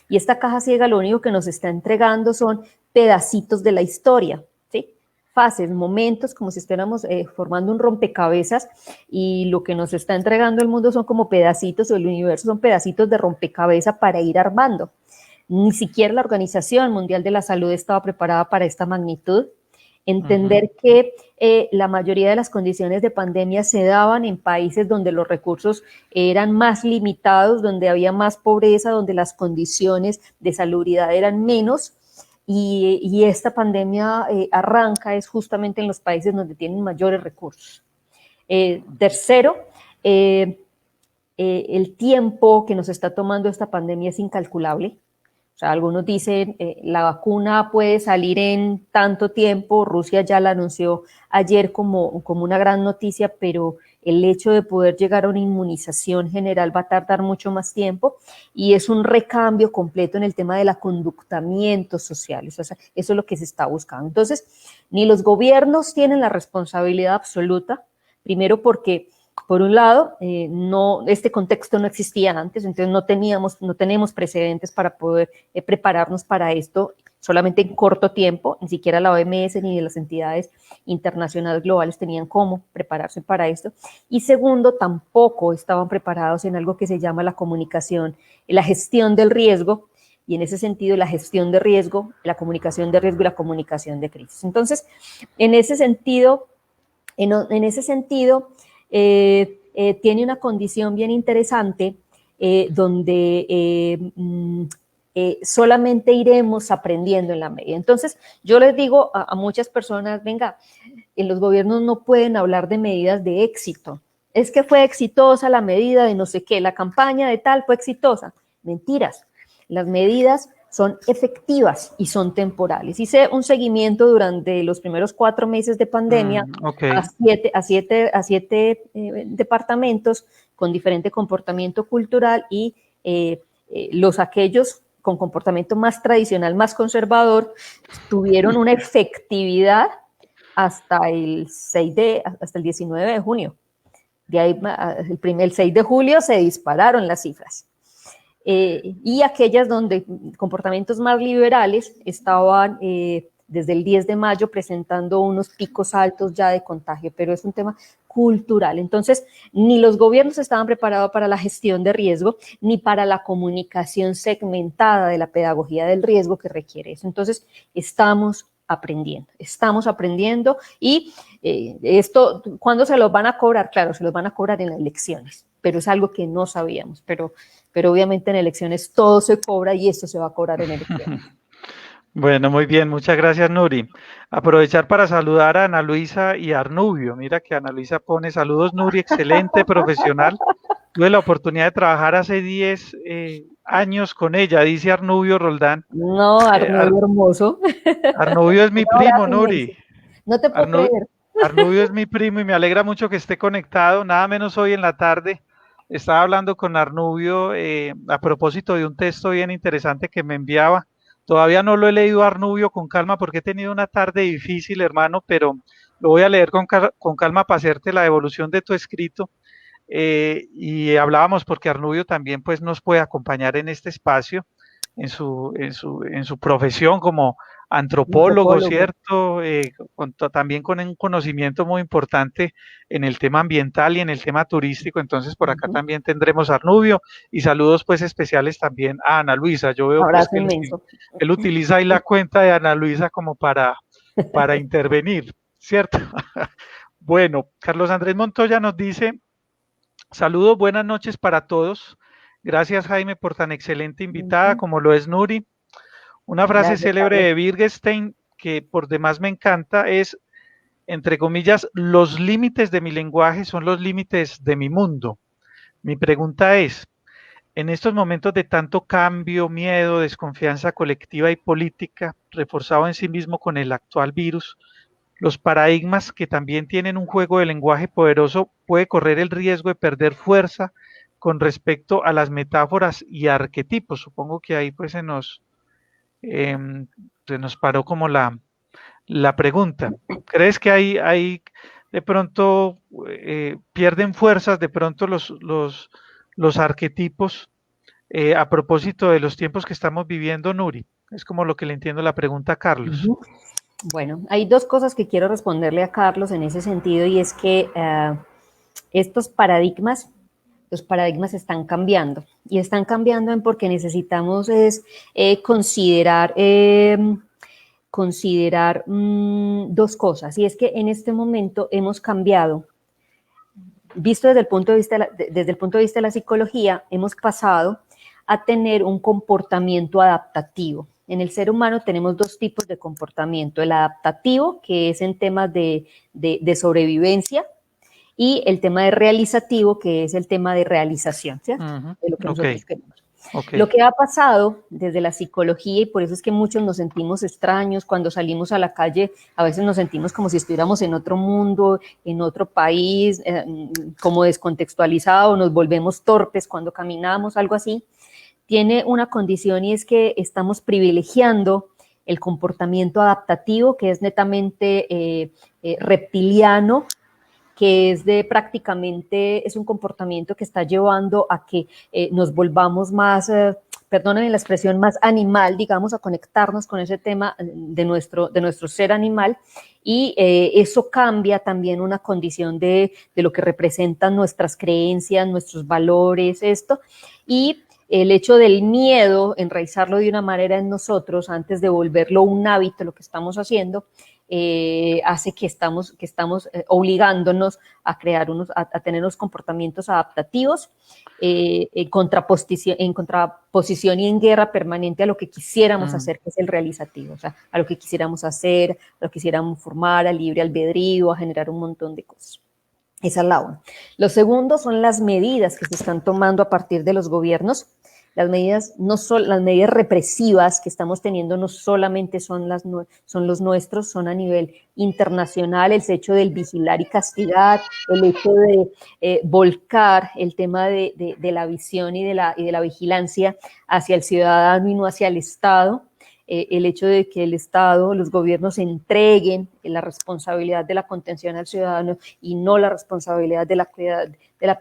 Y esta caja ciega lo único que nos está entregando son pedacitos de la historia, ¿sí? Fases, momentos, como si estuviéramos formando un rompecabezas y lo que nos está entregando el mundo son como pedacitos, o el universo son pedacitos de rompecabezas para ir armando. Ni siquiera la Organización Mundial de la Salud estaba preparada para esta magnitud. Entender que la mayoría de las condiciones de pandemia se daban en países donde los recursos eran más limitados, donde había más pobreza, donde las condiciones de salubridad eran menos, y esta pandemia arranca es justamente en los países donde tienen mayores recursos. Tercero, el tiempo que nos está tomando esta pandemia es incalculable. O sea, algunos dicen la vacuna puede salir en tanto tiempo, Rusia ya la anunció ayer como una gran noticia, pero el hecho de poder llegar a una inmunización general va a tardar mucho más tiempo y es un recambio completo en el tema del aconductamiento social. O sea, eso es lo que se está buscando. Entonces, ni los gobiernos tienen la responsabilidad absoluta, primero porque por un lado, este contexto no existía antes, entonces no tenemos precedentes para poder prepararnos para esto solamente en corto tiempo, ni siquiera la OMS ni las entidades internacionales globales tenían cómo prepararse para esto. Y segundo, tampoco estaban preparados en algo que se llama la comunicación, la gestión del riesgo, y en ese sentido la gestión de riesgo, la comunicación de riesgo y la comunicación de crisis. Entonces, en ese sentido, tiene una condición bien interesante donde solamente iremos aprendiendo en la medida. Entonces, yo les digo a muchas personas, venga, en los gobiernos no pueden hablar de medidas de éxito. Es que fue exitosa la medida de no sé qué, la campaña de tal fue exitosa. Mentiras. Las medidas son efectivas y son temporales. Hice un seguimiento durante los primeros 4 meses de pandemia a siete departamentos con diferente comportamiento cultural y aquellos con comportamiento más tradicional, más conservador, tuvieron una efectividad hasta el 19 de junio. De ahí, el 6 de julio se dispararon las cifras. Y aquellas donde comportamientos más liberales estaban desde el 10 de mayo presentando unos picos altos ya de contagio, pero es un tema cultural. Entonces, ni los gobiernos estaban preparados para la gestión de riesgo, ni para la comunicación segmentada de la pedagogía del riesgo que requiere eso. Entonces, estamos aprendiendo y esto, ¿cuándo se los van a cobrar? Claro, se los van a cobrar en las elecciones, pero es algo que no sabíamos, pero obviamente en elecciones todo se cobra y esto se va a cobrar en elecciones. Bueno, muy bien, muchas gracias, Nuri. Aprovechar para saludar a Ana Luisa y a Arnubio. Mira que Ana Luisa pone saludos, Nuri, excelente profesional. Tuve la oportunidad de trabajar hace 10 años con ella, dice Arnubio Roldán. No, Arnubio hermoso. Arnubio es mi primo, Nuri. No te puedo creer. Arnubio es mi primo y me alegra mucho que esté conectado, nada menos hoy en la tarde. Estaba hablando con Arnubio a propósito de un texto bien interesante que me enviaba. Todavía no lo he leído, Arnubio, con calma porque he tenido una tarde difícil, hermano, pero lo voy a leer con calma para hacerte la devolución de tu escrito. Y hablábamos porque Arnubio también pues, nos puede acompañar en este espacio, en su profesión como antropólogo, ¿cierto? También con un conocimiento muy importante en el tema ambiental y en el tema turístico. Entonces, por acá también tendremos a Arnubio y saludos pues especiales también a Ana Luisa. Yo veo pues, que él utiliza ahí la cuenta de Ana Luisa como para intervenir, ¿cierto? Bueno, Carlos Andrés Montoya nos dice: saludos, buenas noches para todos. Gracias, Jaime, por tan excelente invitada, como lo es Nuri. Una frase célebre de Wittgenstein que por demás me encanta es, entre comillas, los límites de mi lenguaje son los límites de mi mundo. Mi pregunta es, en estos momentos de tanto cambio, miedo, desconfianza colectiva y política, reforzado en sí mismo con el actual virus, los paradigmas que también tienen un juego de lenguaje poderoso puede correr el riesgo de perder fuerza con respecto a las metáforas y arquetipos. Supongo que ahí pues se nos paró como la pregunta. ¿Crees que hay de pronto pierden fuerzas de pronto los arquetipos a propósito de los tiempos que estamos viviendo, Nuri? Es como lo que le entiendo la pregunta a Carlos. Bueno, hay dos cosas que quiero responderle a Carlos en ese sentido, y es que estos paradigmas, los paradigmas están cambiando, y están cambiando porque necesitamos considerar dos cosas, y es que en este momento hemos cambiado, visto desde el punto de vista de la psicología, hemos pasado a tener un comportamiento adaptativo. En el ser humano tenemos dos tipos de comportamiento: el adaptativo, que es en temas de sobrevivencia, y el tema de realizativo, que es el tema de realización, ¿cierto? De lo que nosotros queremos. Lo que ha pasado desde la psicología, y por eso es que muchos nos sentimos extraños cuando salimos a la calle, a veces nos sentimos como si estuviéramos en otro mundo, en otro país, como descontextualizado, nos volvemos torpes cuando caminamos, algo así. Tiene una condición, y es que estamos privilegiando el comportamiento adaptativo, que es netamente reptiliano, que es es un comportamiento que está llevando a que nos volvamos más perdónenme la expresión, más animal, digamos, a conectarnos con ese tema de nuestro ser animal, y eso cambia también una condición de lo que representan nuestras creencias, nuestros valores, esto, y el hecho del miedo, enraizarlo de una manera en nosotros antes de volverlo un hábito, lo que estamos haciendo, hace que estamos obligándonos a crear a tener unos comportamientos adaptativos, en contraposición y en guerra permanente a lo que quisiéramos hacer, que es el realizativo, o sea, a lo que quisiéramos hacer, a lo que quisiéramos formar, al libre albedrío, a generar un montón de cosas. Esa es la una. Lo segundo son las medidas que se están tomando a partir de los gobiernos. Las medidas represivas que estamos teniendo no solamente son los nuestros, son a nivel internacional, el hecho del vigilar y castigar, el hecho de volcar el tema de la visión y de la vigilancia hacia el ciudadano y no hacia el Estado. El hecho de que el Estado, los gobiernos entreguen la responsabilidad de la contención al ciudadano y no la responsabilidad de la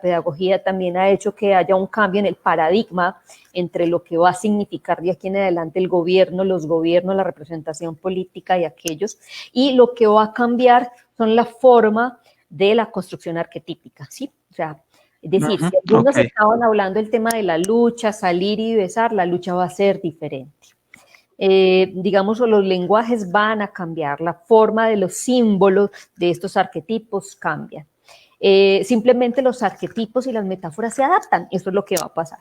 pedagogía, también ha hecho que haya un cambio en el paradigma entre lo que va a significar de aquí en adelante el gobierno, los gobiernos, la representación política y aquellos, y lo que va a cambiar son la forma de la construcción arquetípica, ¿sí? O sea, es decir, si algunos estaban hablando del tema de la lucha, salir y besar, la lucha va a ser diferente. Digamos, los lenguajes van a cambiar, la forma de los símbolos de estos arquetipos cambian. Simplemente los arquetipos y las metáforas se adaptan, eso es lo que va a pasar.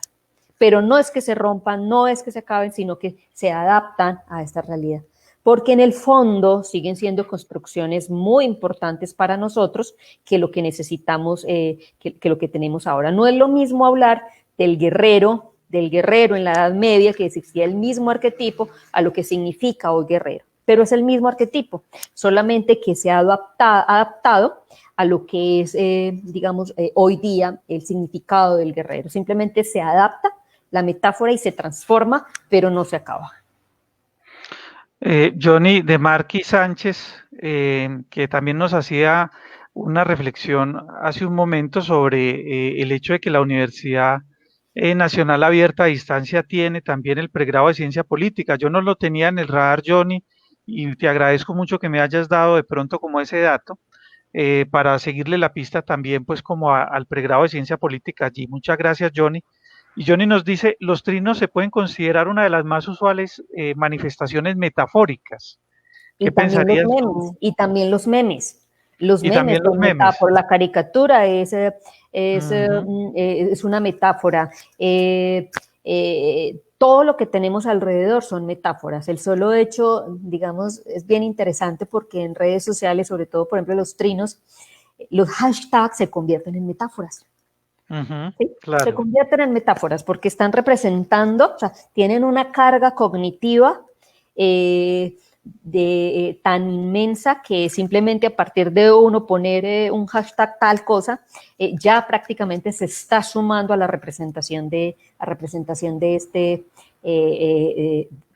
Pero no es que se rompan, no es que se acaben, sino que se adaptan a esta realidad. Porque en el fondo siguen siendo construcciones muy importantes para nosotros que lo que necesitamos, que lo que tenemos ahora. No es lo mismo hablar del guerrero en la Edad Media, que existía el mismo arquetipo, a lo que significa hoy guerrero. Pero es el mismo arquetipo, solamente que se ha adaptado a lo que es, digamos, hoy día el significado del guerrero. Simplemente se adapta la metáfora y se transforma, pero no se acaba. Johnny de Marquis Sánchez, que también nos hacía una reflexión hace un momento sobre el hecho de que la Universidad Nacional Abierta a Distancia tiene también el pregrado de Ciencia Política. Yo no lo tenía en el radar, Johnny, y te agradezco mucho que me hayas dado de pronto como ese dato para seguirle la pista también pues como al pregrado de Ciencia Política allí. Muchas gracias, Johnny. Y Johnny nos dice, los trinos se pueden considerar una de las más usuales manifestaciones metafóricas. ¿Qué pensarías tú? Y también los memes. Los Y memes también los son memes. metáforas. La caricatura es una metáfora. Todo lo que tenemos alrededor son metáforas. El solo hecho, digamos, es bien interesante porque en redes sociales, sobre todo, por ejemplo, los trinos, los hashtags se convierten en metáforas. ¿Sí? Claro. Se convierten en metáforas porque están representando, o sea, tienen una carga cognitiva tan inmensa que simplemente a partir de uno poner un hashtag tal cosa, ya prácticamente se está sumando a la representación de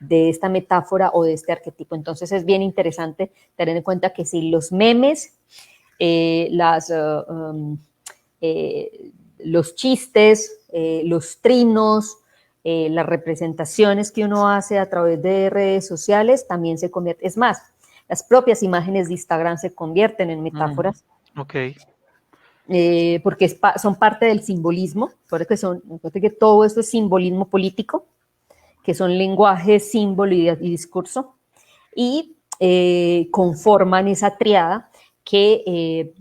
esta metáfora o de este arquetipo. Entonces es bien interesante tener en cuenta que si los memes, los chistes, los trinos, las representaciones que uno hace a través de redes sociales también se convierten, es más, las propias imágenes de Instagram se convierten en metáforas. Porque son parte del simbolismo, porque todo esto es simbolismo político, que son lenguaje, símbolo y discurso, y conforman esa triada que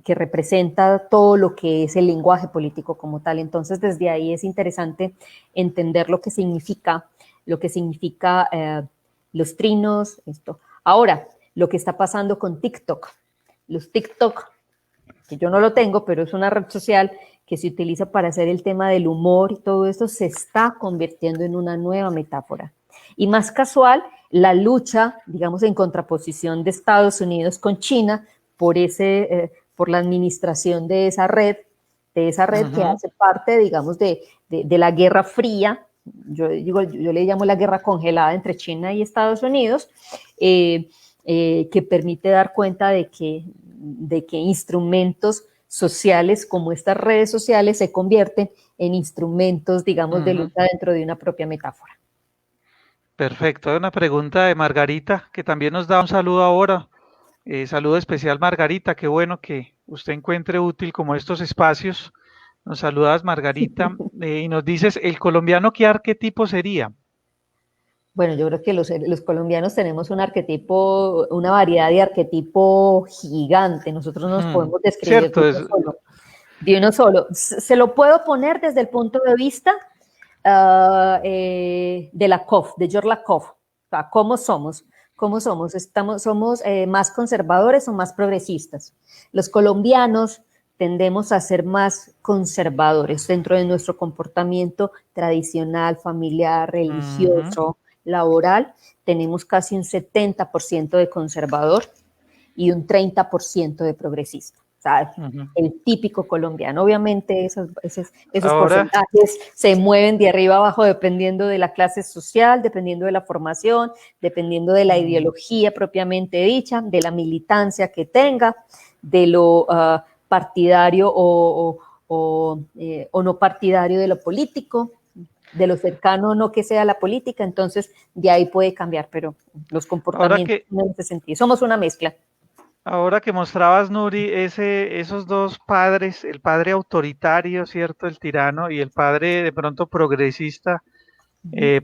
representa todo lo que es el lenguaje político como tal. Entonces, desde ahí es interesante entender lo que significa los trinos, esto. Ahora, lo que está pasando con TikTok. Los TikTok, que yo no lo tengo, pero es una red social que se utiliza para hacer el tema del humor y todo esto, se está convirtiendo en una nueva metáfora. Y más casual, la lucha, digamos, en contraposición de Estados Unidos con China por la administración de esa red que hace parte, digamos, de la Guerra Fría. Yo le llamo la guerra congelada entre China y Estados Unidos, que permite dar cuenta de que instrumentos sociales como estas redes sociales se convierten en instrumentos, digamos, de lucha dentro de una propia metáfora. Perfecto. Hay una pregunta de Margarita, que también nos da un saludo ahora. Saludo especial, Margarita. Qué bueno que usted encuentre útil como estos espacios. Nos saludas, Margarita, y nos dices, ¿el colombiano qué arquetipo sería? Bueno, yo creo que los colombianos tenemos un arquetipo, una variedad de arquetipo gigante. Nosotros no nos podemos describir Cierto, es, de uno solo. Se lo puedo poner desde el punto de vista de Lakoff, de George Lakoff. O sea, ¿cómo somos? ¿Cómo somos? ¿Somos más conservadores o más progresistas? Los colombianos tendemos a ser más conservadores dentro de nuestro comportamiento tradicional, familiar, religioso, laboral. Tenemos casi un 70% de conservador y un 30% de progresista. O sea, el típico colombiano. Obviamente esos porcentajes se mueven de arriba a abajo dependiendo de la clase social, dependiendo de la formación, dependiendo de la ideología propiamente dicha, de la militancia que tenga, de lo partidario o no partidario de lo político, de lo cercano o no que sea la política. Entonces de ahí puede cambiar, pero los comportamientos en ese sentido. Somos una mezcla. Ahora que mostrabas, Nuri, esos dos padres, el padre autoritario, ¿cierto? El tirano, y el padre de pronto progresista,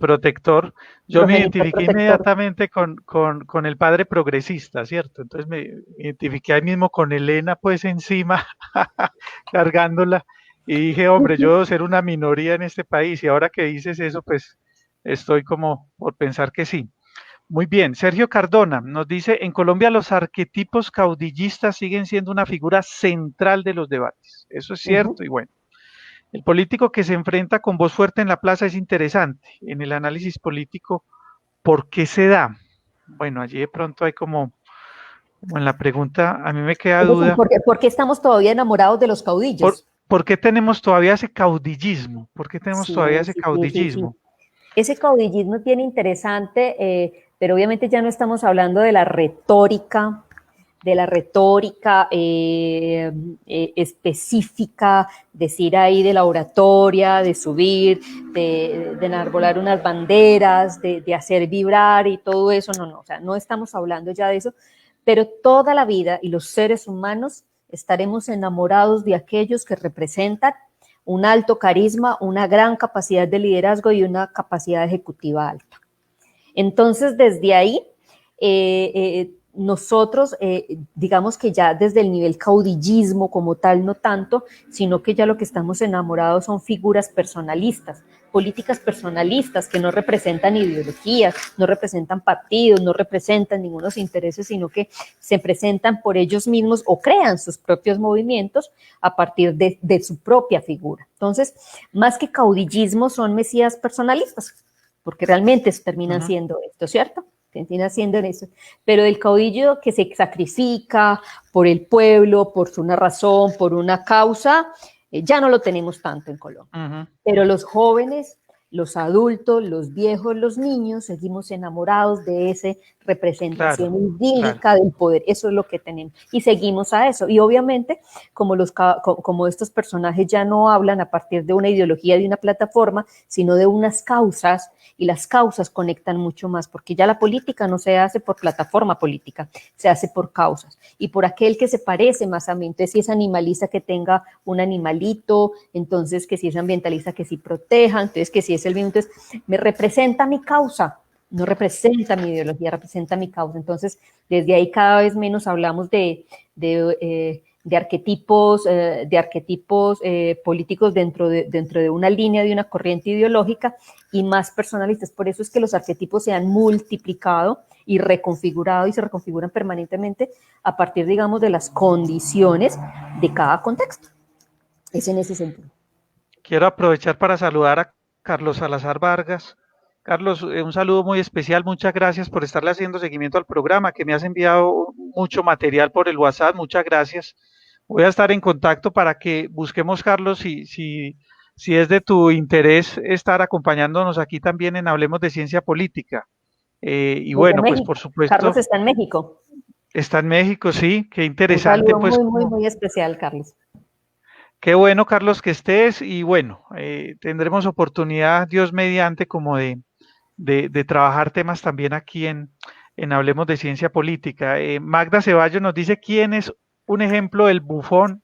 protector, yo me identifiqué inmediatamente con el padre progresista, ¿cierto? Entonces me identifiqué ahí mismo con Elena, pues encima, cargándola, y dije, hombre, yo debo ser una minoría en este país, y ahora que dices eso, pues estoy como por pensar que sí. Muy bien, Sergio Cardona nos dice, en Colombia los arquetipos caudillistas siguen siendo una figura central de los debates. Eso es cierto y bueno. El político que se enfrenta con voz fuerte en la plaza es interesante. En el análisis político, ¿por qué se da? Bueno, allí de pronto hay como en la pregunta, a mí me queda duda. ¿Por qué estamos todavía enamorados de los caudillos? ¿Por qué tenemos todavía ese caudillismo? ¿Por qué tenemos todavía ese caudillismo? Sí. Ese caudillismo es bien interesante, pero obviamente ya no estamos hablando de la retórica específica, decir ahí de la oratoria, de subir, de enarbolar unas banderas, de hacer vibrar y todo eso, no, o sea, no estamos hablando ya de eso, pero toda la vida y los seres humanos estaremos enamorados de aquellos que representan un alto carisma, una gran capacidad de liderazgo y una capacidad ejecutiva alta. Entonces, desde ahí, nosotros, digamos que ya desde el nivel caudillismo como tal, no tanto, sino que ya lo que estamos enamorados son figuras personalistas, políticas personalistas que no representan ideologías, no representan partidos, no representan ningunos intereses, sino que se presentan por ellos mismos o crean sus propios movimientos a partir de su propia figura. Entonces, más que caudillismo, son mesías personalistas, porque realmente terminan siendo esto, ¿cierto? Terminan siendo eso. Pero el caudillo que se sacrifica por el pueblo, por una razón, por una causa, ya no lo tenemos tanto en Colombia. Pero los jóvenes, los adultos, los viejos, los niños, seguimos enamorados de esa representación idílica del poder. Eso es lo que tenemos. Y seguimos a eso. Y obviamente, como estos personajes ya no hablan a partir de una ideología, de una plataforma, sino de unas causas, y las causas conectan mucho más, porque ya la política no se hace por plataforma política, se hace por causas. Y por aquel que se parece más a mí. Entonces, si es animalista, que tenga un animalito, entonces que si es ambientalista, que sí proteja, entonces que si es el mismo, entonces me representa mi causa, no representa mi ideología, representa mi causa. Entonces, desde ahí cada vez menos hablamos de arquetipos políticos dentro de una línea, de una corriente ideológica, y más personalistas. Por eso es que los arquetipos se han multiplicado y reconfigurado y se reconfiguran permanentemente a partir, digamos, de las condiciones de cada contexto. Es en ese sentido. Quiero aprovechar para saludar a Carlos Salazar Vargas. Carlos, un saludo muy especial, muchas gracias por estarle haciendo seguimiento al programa, que me has enviado mucho material por el WhatsApp, muchas gracias. Voy a estar en contacto para que busquemos, Carlos, si es de tu interés estar acompañándonos aquí también en Hablemos de Ciencia Política. Y bueno, pues por supuesto. Carlos está en México. Está en México, sí, qué interesante. Un saludo pues muy especial, Carlos. Qué bueno, Carlos, que estés y bueno, tendremos oportunidad, Dios mediante, como de trabajar temas también aquí en Hablemos de Ciencia Política. Magda Ceballos nos dice quién es un ejemplo del bufón.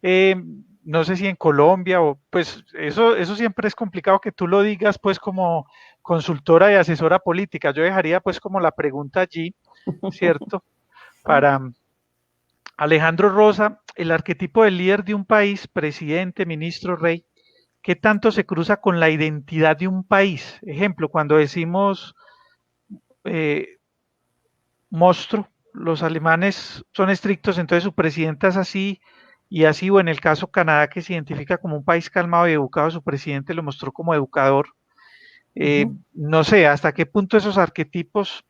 eh, no sé si en Colombia o pues eso siempre es complicado que tú lo digas pues como consultora y asesora política. Yo dejaría pues como la pregunta allí, ¿cierto? Para Alejandro Rosa, el arquetipo del líder de un país, presidente, ministro, rey, ¿qué tanto se cruza con la identidad de un país? Ejemplo, cuando decimos eh, monstruo, los alemanes son estrictos, entonces su presidenta es así y así, o en el caso Canadá, que se identifica como un país calmado y educado, su presidente lo mostró como educador. No sé hasta qué punto esos arquetipos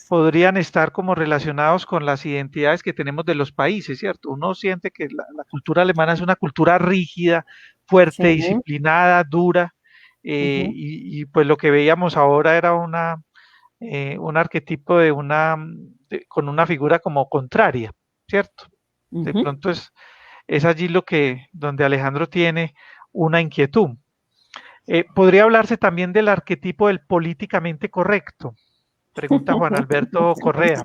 podrían estar como relacionados con las identidades que tenemos de los países, ¿cierto? Uno siente que la cultura alemana es una cultura rígida, fuerte, Sí. disciplinada, dura, Ujú, y pues lo que veíamos ahora era un arquetipo con una figura como contraria, ¿cierto? De ujú. pronto es allí donde Alejandro tiene una inquietud. ¿Podría hablarse también del arquetipo del políticamente correcto? Pregunta Juan Alberto Correa.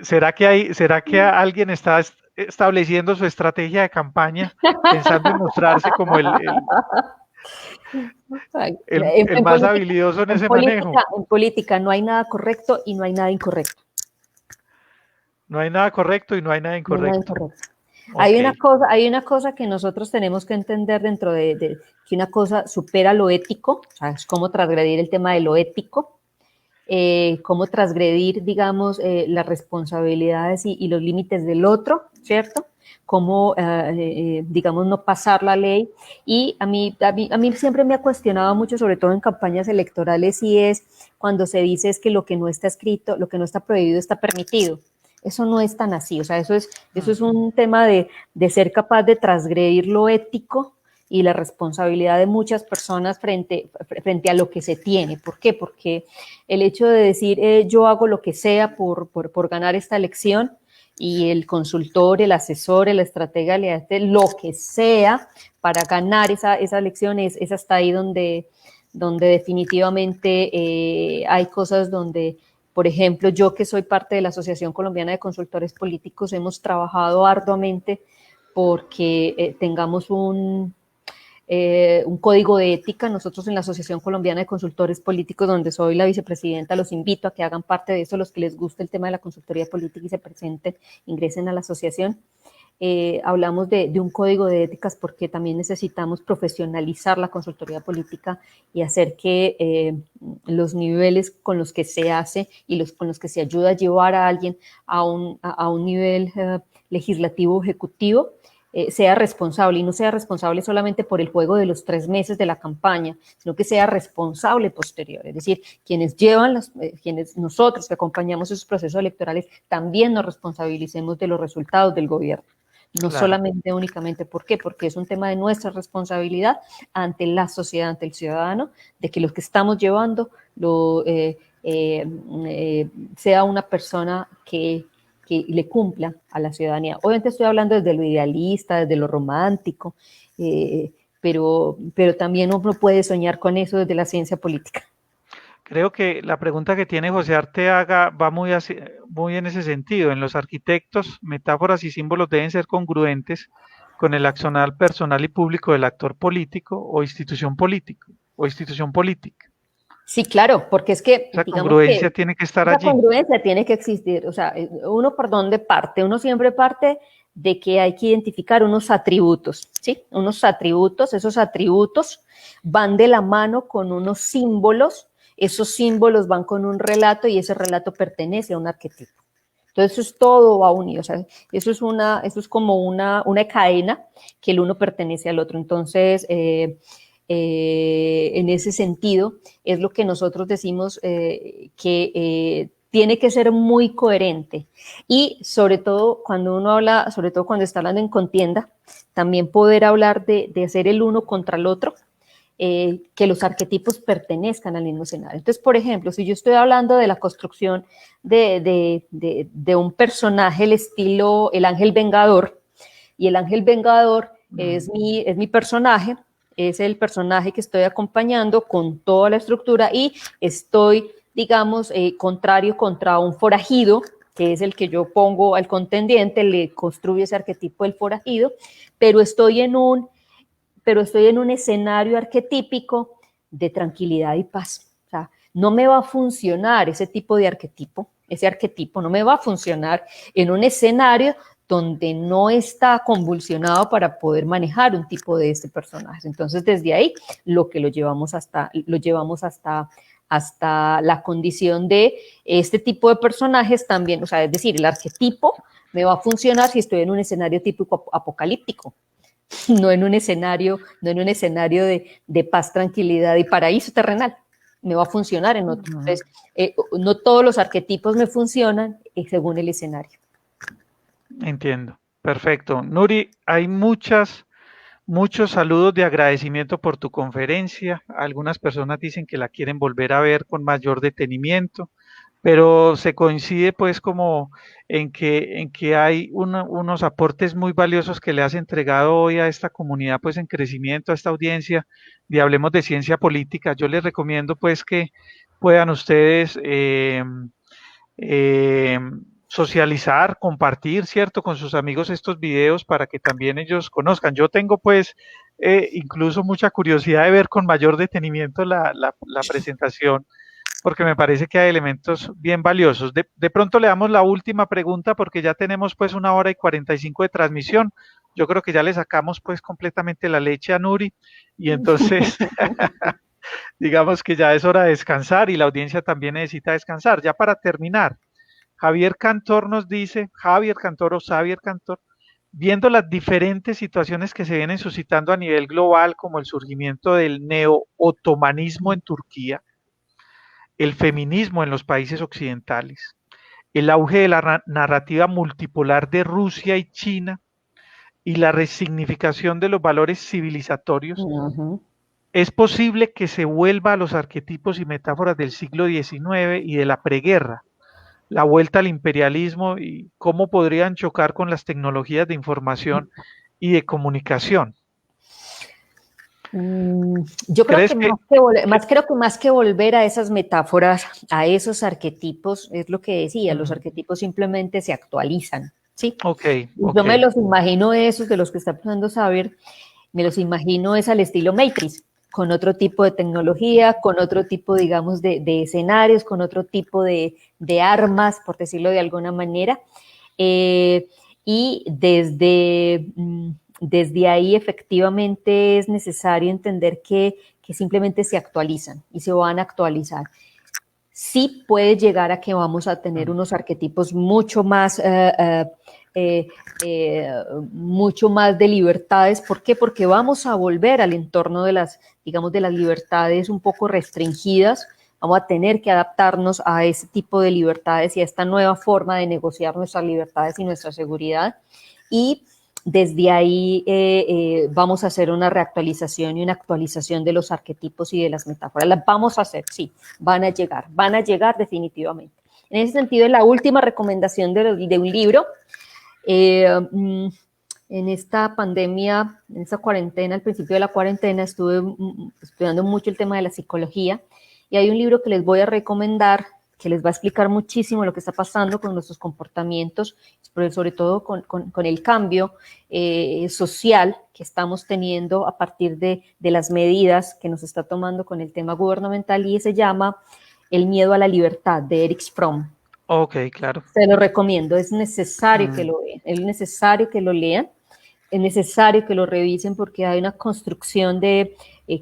¿Será que alguien está estableciendo su estrategia de campaña pensando en mostrarse como Ay, el más habilidoso en ese manejo? en política no hay nada correcto y no hay nada incorrecto. No hay nada correcto y no hay nada No hay nada incorrecto. incorrecto. Ok, Hay una cosa que nosotros tenemos que entender dentro de que una cosa supera lo ético, o sea, es cómo transgredir el tema de lo ético, cómo transgredir, digamos, las responsabilidades y los límites del otro, ¿cierto? Cómo, digamos, no pasar la ley. Y a mí siempre me ha cuestionado mucho, sobre todo en campañas electorales, y es cuando se dice es que lo que no está escrito, lo que no está prohibido está permitido. Eso no es tan así, o sea, eso es un tema de ser capaz de transgredir lo ético y la responsabilidad de muchas personas frente a lo que se tiene. ¿Por qué? Porque el hecho de decir yo hago lo que sea por ganar esta elección y el consultor, el asesor, el estratega le hace lo que sea para ganar esa elección, es hasta ahí donde definitivamente hay cosas donde, por ejemplo, yo que soy parte de la Asociación Colombiana de Consultores Políticos, hemos trabajado arduamente porque tengamos un código de ética. Nosotros en la Asociación Colombiana de Consultores Políticos, donde soy la vicepresidenta, los invito a que hagan parte de eso, los que les guste el tema de la consultoría política y se presenten, ingresen a la asociación. Hablamos de un código de éticas porque también necesitamos profesionalizar la consultoría política y hacer que los niveles con los que se hace y con los que se ayuda a llevar a alguien a un nivel legislativo ejecutivo sea responsable y no sea responsable solamente por el juego de los 3 meses de la campaña, sino que sea responsable posterior. Es decir, quienes quienes nosotros que acompañamos esos procesos electorales, también nos responsabilicemos de los resultados del gobierno. No claro. solamente únicamente, ¿por qué? Porque es un tema de nuestra responsabilidad ante la sociedad, ante el ciudadano, de que lo que estamos llevando sea una persona que le cumpla a la ciudadanía. Obviamente estoy hablando desde lo idealista, desde lo romántico, pero también uno puede soñar con eso desde la ciencia política. Creo que la pregunta que tiene José Arteaga va muy en ese sentido. En los arquitectos, metáforas y símbolos deben ser congruentes con el accionar personal y público del actor político o institución política. Sí, claro, porque es que, Esa digamos que congruencia tiene que estar esa allí. congruencia tiene que existir. O sea, uno por dónde parte, uno siempre parte de que hay que identificar unos atributos, ¿sí? Unos atributos, esos atributos van de la mano con unos símbolos, esos símbolos van con un relato y ese relato pertenece a un arquetipo. Entonces, eso es todo va unido, o sea, eso es como una cadena que el uno pertenece al otro. Entonces, en ese sentido, es lo que nosotros decimos que tiene que ser muy coherente y sobre todo cuando uno habla, sobre todo cuando está hablando en contienda, también poder hablar de hacer el uno contra el otro, que los arquetipos pertenezcan al mismo escenario. Entonces, por ejemplo, si yo estoy hablando de la construcción de un personaje, el estilo El Ángel Vengador, Y el ángel vengador es mi personaje, es el personaje que estoy acompañando con toda la estructura y estoy, digamos, contrario contra un forajido, que es el que yo pongo al contendiente, le construyo ese arquetipo del forajido, pero estoy en un escenario arquetípico de tranquilidad y paz. O sea, no me va a funcionar ese tipo de arquetipo, ese arquetipo no me va a funcionar en un escenario donde no está convulsionado para poder manejar un tipo de este personaje. Entonces, desde ahí, lo llevamos hasta la condición de este tipo de personajes también, o sea, es decir, el arquetipo me va a funcionar si estoy en un escenario típico apocalíptico, no en un escenario de paz, tranquilidad y paraíso terrenal. Me va a funcionar en otro. Entonces, no todos los arquetipos me funcionan según el escenario. Entiendo. Perfecto. Nuri, hay muchos saludos de agradecimiento por tu conferencia. Algunas personas dicen que la quieren volver a ver con mayor detenimiento, pero se coincide pues como en que hay unos aportes muy valiosos que le has entregado hoy a esta comunidad pues en crecimiento, a esta audiencia de Hablemos de Ciencia Política. Yo les recomiendo pues que puedan ustedes eh, socializar, compartir, ¿cierto? Con sus amigos estos videos para que también ellos conozcan. Yo tengo pues incluso mucha curiosidad de ver con mayor detenimiento la presentación porque me parece que hay elementos bien valiosos. De pronto le damos la última pregunta porque ya tenemos pues 1 hora y 45 de transmisión. Yo creo que ya le sacamos pues completamente la leche a Nuri y entonces digamos que ya es hora de descansar y la audiencia también necesita descansar. Ya para terminar, Javier Cantor nos dice, Javier Cantor o Xavier Cantor, viendo las diferentes situaciones que se vienen suscitando a nivel global, como el surgimiento del neo-otomanismo en Turquía, el feminismo en los países occidentales, el auge de la narrativa multipolar de Rusia y China y la resignificación de los valores civilizatorios, es posible que se vuelva a los arquetipos y metáforas del siglo XIX y de la preguerra, la vuelta al imperialismo y cómo podrían chocar con las tecnologías de información y de comunicación. Yo creo que más que volver a esas metáforas, a esos arquetipos, es lo que decía, los arquetipos simplemente se actualizan, ¿sí? Okay. Yo me los imagino esos de los que está pensando saber, me los imagino es al estilo Matrix, con otro tipo de tecnología, con otro tipo, digamos, de escenarios, con otro tipo de armas, por decirlo de alguna manera, y desde ahí efectivamente es necesario entender que simplemente se actualizan y se van a actualizar. Sí puede llegar a que vamos a tener unos arquetipos mucho más de libertades. ¿Por qué? Porque vamos a volver al entorno de las libertades un poco restringidas. Vamos a tener que adaptarnos a ese tipo de libertades y a esta nueva forma de negociar nuestras libertades y nuestra seguridad. Y desde ahí vamos a hacer una reactualización y una actualización de los arquetipos y de las metáforas. Las vamos a hacer, sí, van a llegar definitivamente. En ese sentido, es la última recomendación de un libro. En esta pandemia, en esta cuarentena, al principio de la cuarentena, estuve estudiando mucho el tema de la psicología y hay un libro que les voy a recomendar que les va a explicar muchísimo lo que está pasando con nuestros comportamientos, sobre todo con el cambio social que estamos teniendo a partir de las medidas que nos está tomando con el tema gubernamental, y se llama El miedo a la libertad, de Erich Fromm. Ok, claro. Se lo recomiendo, es necesario que lo vean, es necesario que lo lean, es necesario que lo revisen porque hay una construcción de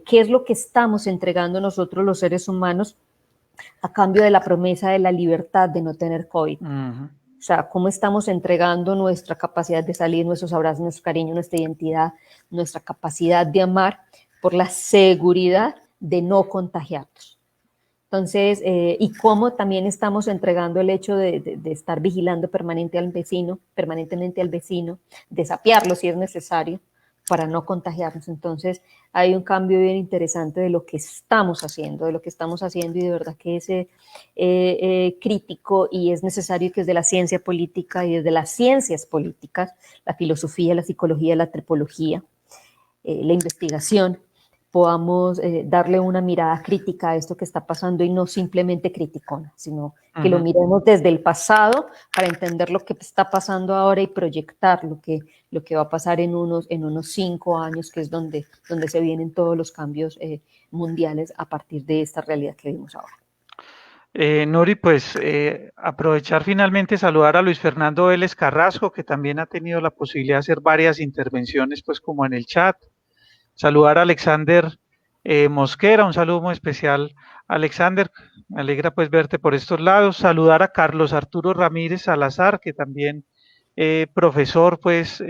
qué es lo que estamos entregando nosotros los seres humanos a cambio de la promesa de la libertad de no tener COVID. O sea, cómo estamos entregando nuestra capacidad de salir, nuestros abrazos, nuestro cariño, nuestra identidad, nuestra capacidad de amar por la seguridad de no contagiarnos. Entonces, y cómo también estamos entregando el hecho de estar vigilando permanentemente al vecino, desafiarlo si es necesario, para no contagiarnos. Entonces hay un cambio bien interesante de lo que estamos haciendo, y de verdad que es crítico y es necesario que desde la ciencia política y desde las ciencias políticas, la filosofía, la psicología, la antropología, la investigación, podamos darle una mirada crítica a esto que está pasando y no simplemente criticona, sino que lo miremos desde el pasado para entender lo que está pasando ahora y proyectar lo que va a pasar en unos 5 años, que es donde se vienen todos los cambios mundiales a partir de esta realidad que vivimos ahora. Nuri, pues aprovechar finalmente saludar a Luis Fernando Vélez Carrasco, que también ha tenido la posibilidad de hacer varias intervenciones, pues como en el chat. Saludar a Alexander Mosquera, un saludo muy especial, Alexander, me alegra pues verte por estos lados. Saludar a Carlos Arturo Ramírez Salazar, que también profesor pues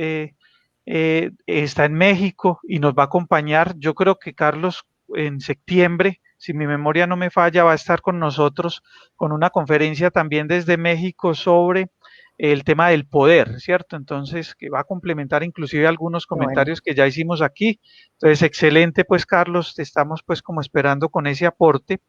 está en México y nos va a acompañar. Yo creo que Carlos en septiembre, si mi memoria no me falla, va a estar con nosotros con una conferencia también desde México sobre el tema del poder, ¿cierto? Entonces, que va a complementar inclusive algunos comentarios que ya hicimos aquí. Entonces, excelente, pues, Carlos, te estamos pues como esperando con ese aporte.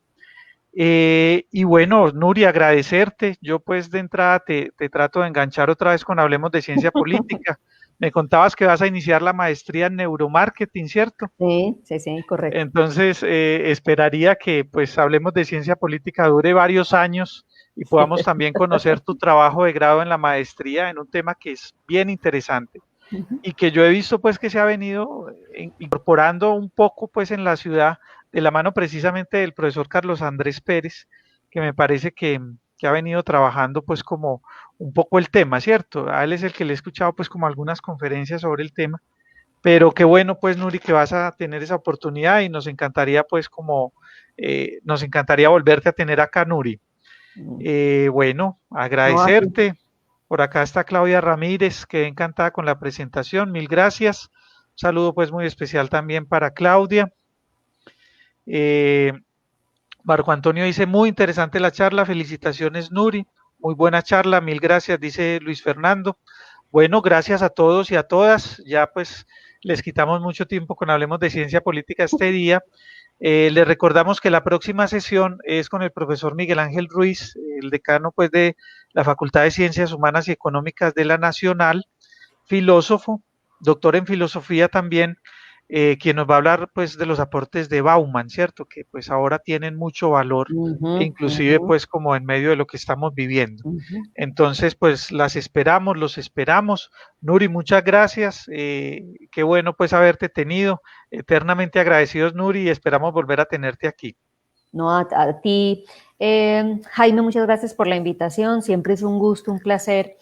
Y bueno, Nuri, agradecerte. Yo pues de entrada te trato de enganchar otra vez con Hablemos de Ciencia Política. Me contabas que vas a iniciar la maestría en neuromarketing, ¿cierto? Sí, correcto. Entonces, esperaría que pues Hablemos de Ciencia Política dure varios años y podamos también conocer tu trabajo de grado en la maestría en un tema que es bien interesante y que yo he visto pues que se ha venido incorporando un poco pues en la ciudad de la mano precisamente del profesor Carlos Andrés Pérez, que me parece que ha venido trabajando pues como un poco el tema, ¿cierto? A él es el que le he escuchado pues como algunas conferencias sobre el tema, pero qué bueno pues Nuri que vas a tener esa oportunidad y nos encantaría pues como, nos encantaría volverte a tener acá, Nuri. Bueno, agradecerte. Por acá está Claudia Ramírez, quedé encantada con la presentación, mil gracias. Un saludo pues muy especial también para Claudia. Marco Antonio dice, muy interesante la charla, felicitaciones Nuri, muy buena charla, mil gracias, dice Luis Fernando. Bueno, gracias a todos y a todas, ya pues les quitamos mucho tiempo con Hablemos de Ciencia Política este día. Les recordamos que la próxima sesión es con el profesor Miguel Ángel Ruiz, el decano pues de la Facultad de Ciencias Humanas y Económicas de la Nacional, filósofo, doctor en filosofía también, quien nos va a hablar pues de los aportes de Bauman, ¿cierto? Que pues ahora tienen mucho valor, inclusive pues como en medio de lo que estamos viviendo. Entonces pues las esperamos, los esperamos. Nuri, muchas gracias, qué bueno pues haberte tenido, eternamente agradecidos Nuri y esperamos volver a tenerte aquí. No, a ti, Jaime, muchas gracias por la invitación, siempre es un gusto, un placer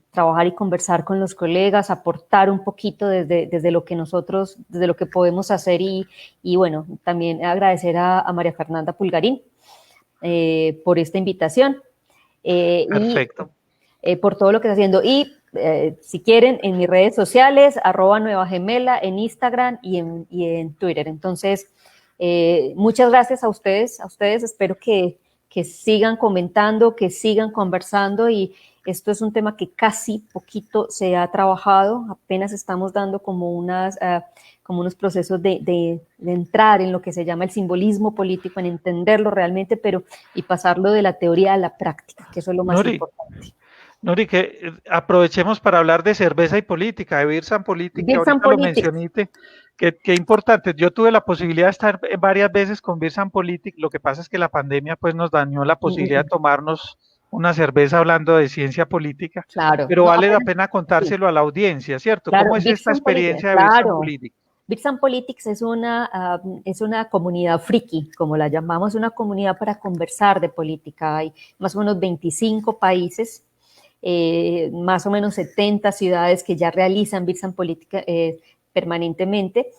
trabajar y conversar con los colegas, aportar un poquito desde lo que nosotros, desde lo que podemos hacer y bueno, también agradecer a María Fernanda Pulgarín por esta invitación. Perfecto. Y por todo lo que está haciendo. Y si quieren, en mis redes sociales, @nuevagemela, en Instagram y en Twitter. Entonces, muchas gracias a ustedes, espero que sigan comentando, que sigan conversando y esto es un tema que casi poquito se ha trabajado, apenas estamos dando como unos procesos de entrar en lo que se llama el simbolismo político, en entenderlo realmente, y pasarlo de la teoría a la práctica, que eso es lo más importante. Nuri, que aprovechemos para hablar de cerveza y política, de Birsan Política, ahorita lo mencionaste, que importante, yo tuve la posibilidad de estar varias veces con Birsan Política, lo que pasa es que la pandemia pues nos dañó la posibilidad de tomarnos una cerveza hablando de ciencia política, claro, pero vale la pena contárselo a la audiencia, ¿cierto? Claro, ¿Cómo es esta experiencia de Birsan Política? Birsan Politics es una comunidad friki, como la llamamos, una comunidad para conversar de política. Hay más o menos 25 países, más o menos 70 ciudades que ya realizan Birsan Política permanentemente.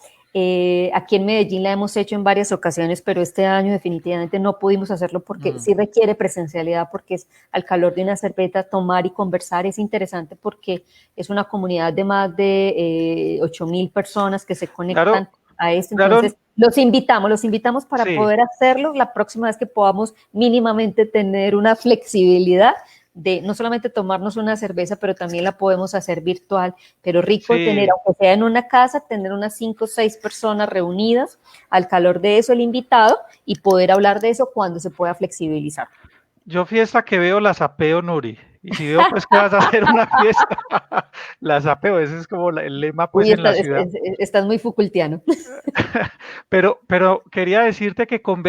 Aquí en Medellín la hemos hecho en varias ocasiones, pero este año definitivamente no pudimos hacerlo porque sí requiere presencialidad, porque es al calor de una cerveza, tomar y conversar. Es interesante porque es una comunidad de más de 8,000 personas que se conectan a esto. Entonces, los invitamos para poder hacerlo la próxima vez que podamos mínimamente tener una flexibilidad de no solamente tomarnos una cerveza, pero también la podemos hacer virtual, pero rico Sí, tener, aunque sea en una casa, tener unas 5 o 6 personas reunidas al calor de eso, el invitado, y poder hablar de eso cuando se pueda flexibilizar. yo fiesta que veo la sapeo, Nuri. Y si veo pues que vas a hacer una fiesta, la sapeo. Ese es como el lema pues Uy, en la ciudad. estás muy Foucaultiano. Pero quería decirte que con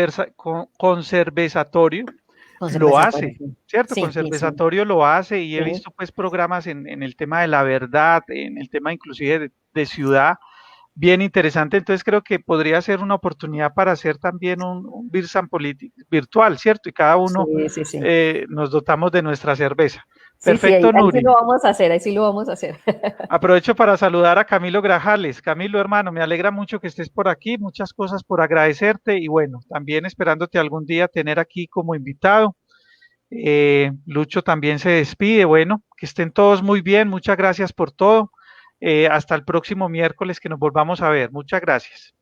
Cervezatorio lo Conservatorio, hace, sí. ¿cierto? Sí, sí, sí, Conservatorio lo hace y he sí. visto pues programas en el tema de la verdad, en el tema inclusive de ciudad, bien interesante. Entonces creo que podría ser una oportunidad para hacer también un Birsan virtual, ¿cierto? Y cada uno Sí, sí, sí. nos dotamos de nuestra cerveza. Sí, sí, Perfecto, ahí sí Nuri. lo vamos a hacer, ahí sí lo vamos a hacer. Aprovecho para saludar a Camilo Grajales. Camilo, hermano, me alegra mucho que estés por aquí, muchas cosas por agradecerte y bueno, también esperándote algún día tener aquí como invitado. Lucho también se despide, bueno, que estén todos muy bien, muchas gracias por todo. Hasta el próximo miércoles que nos volvamos a ver. Muchas gracias.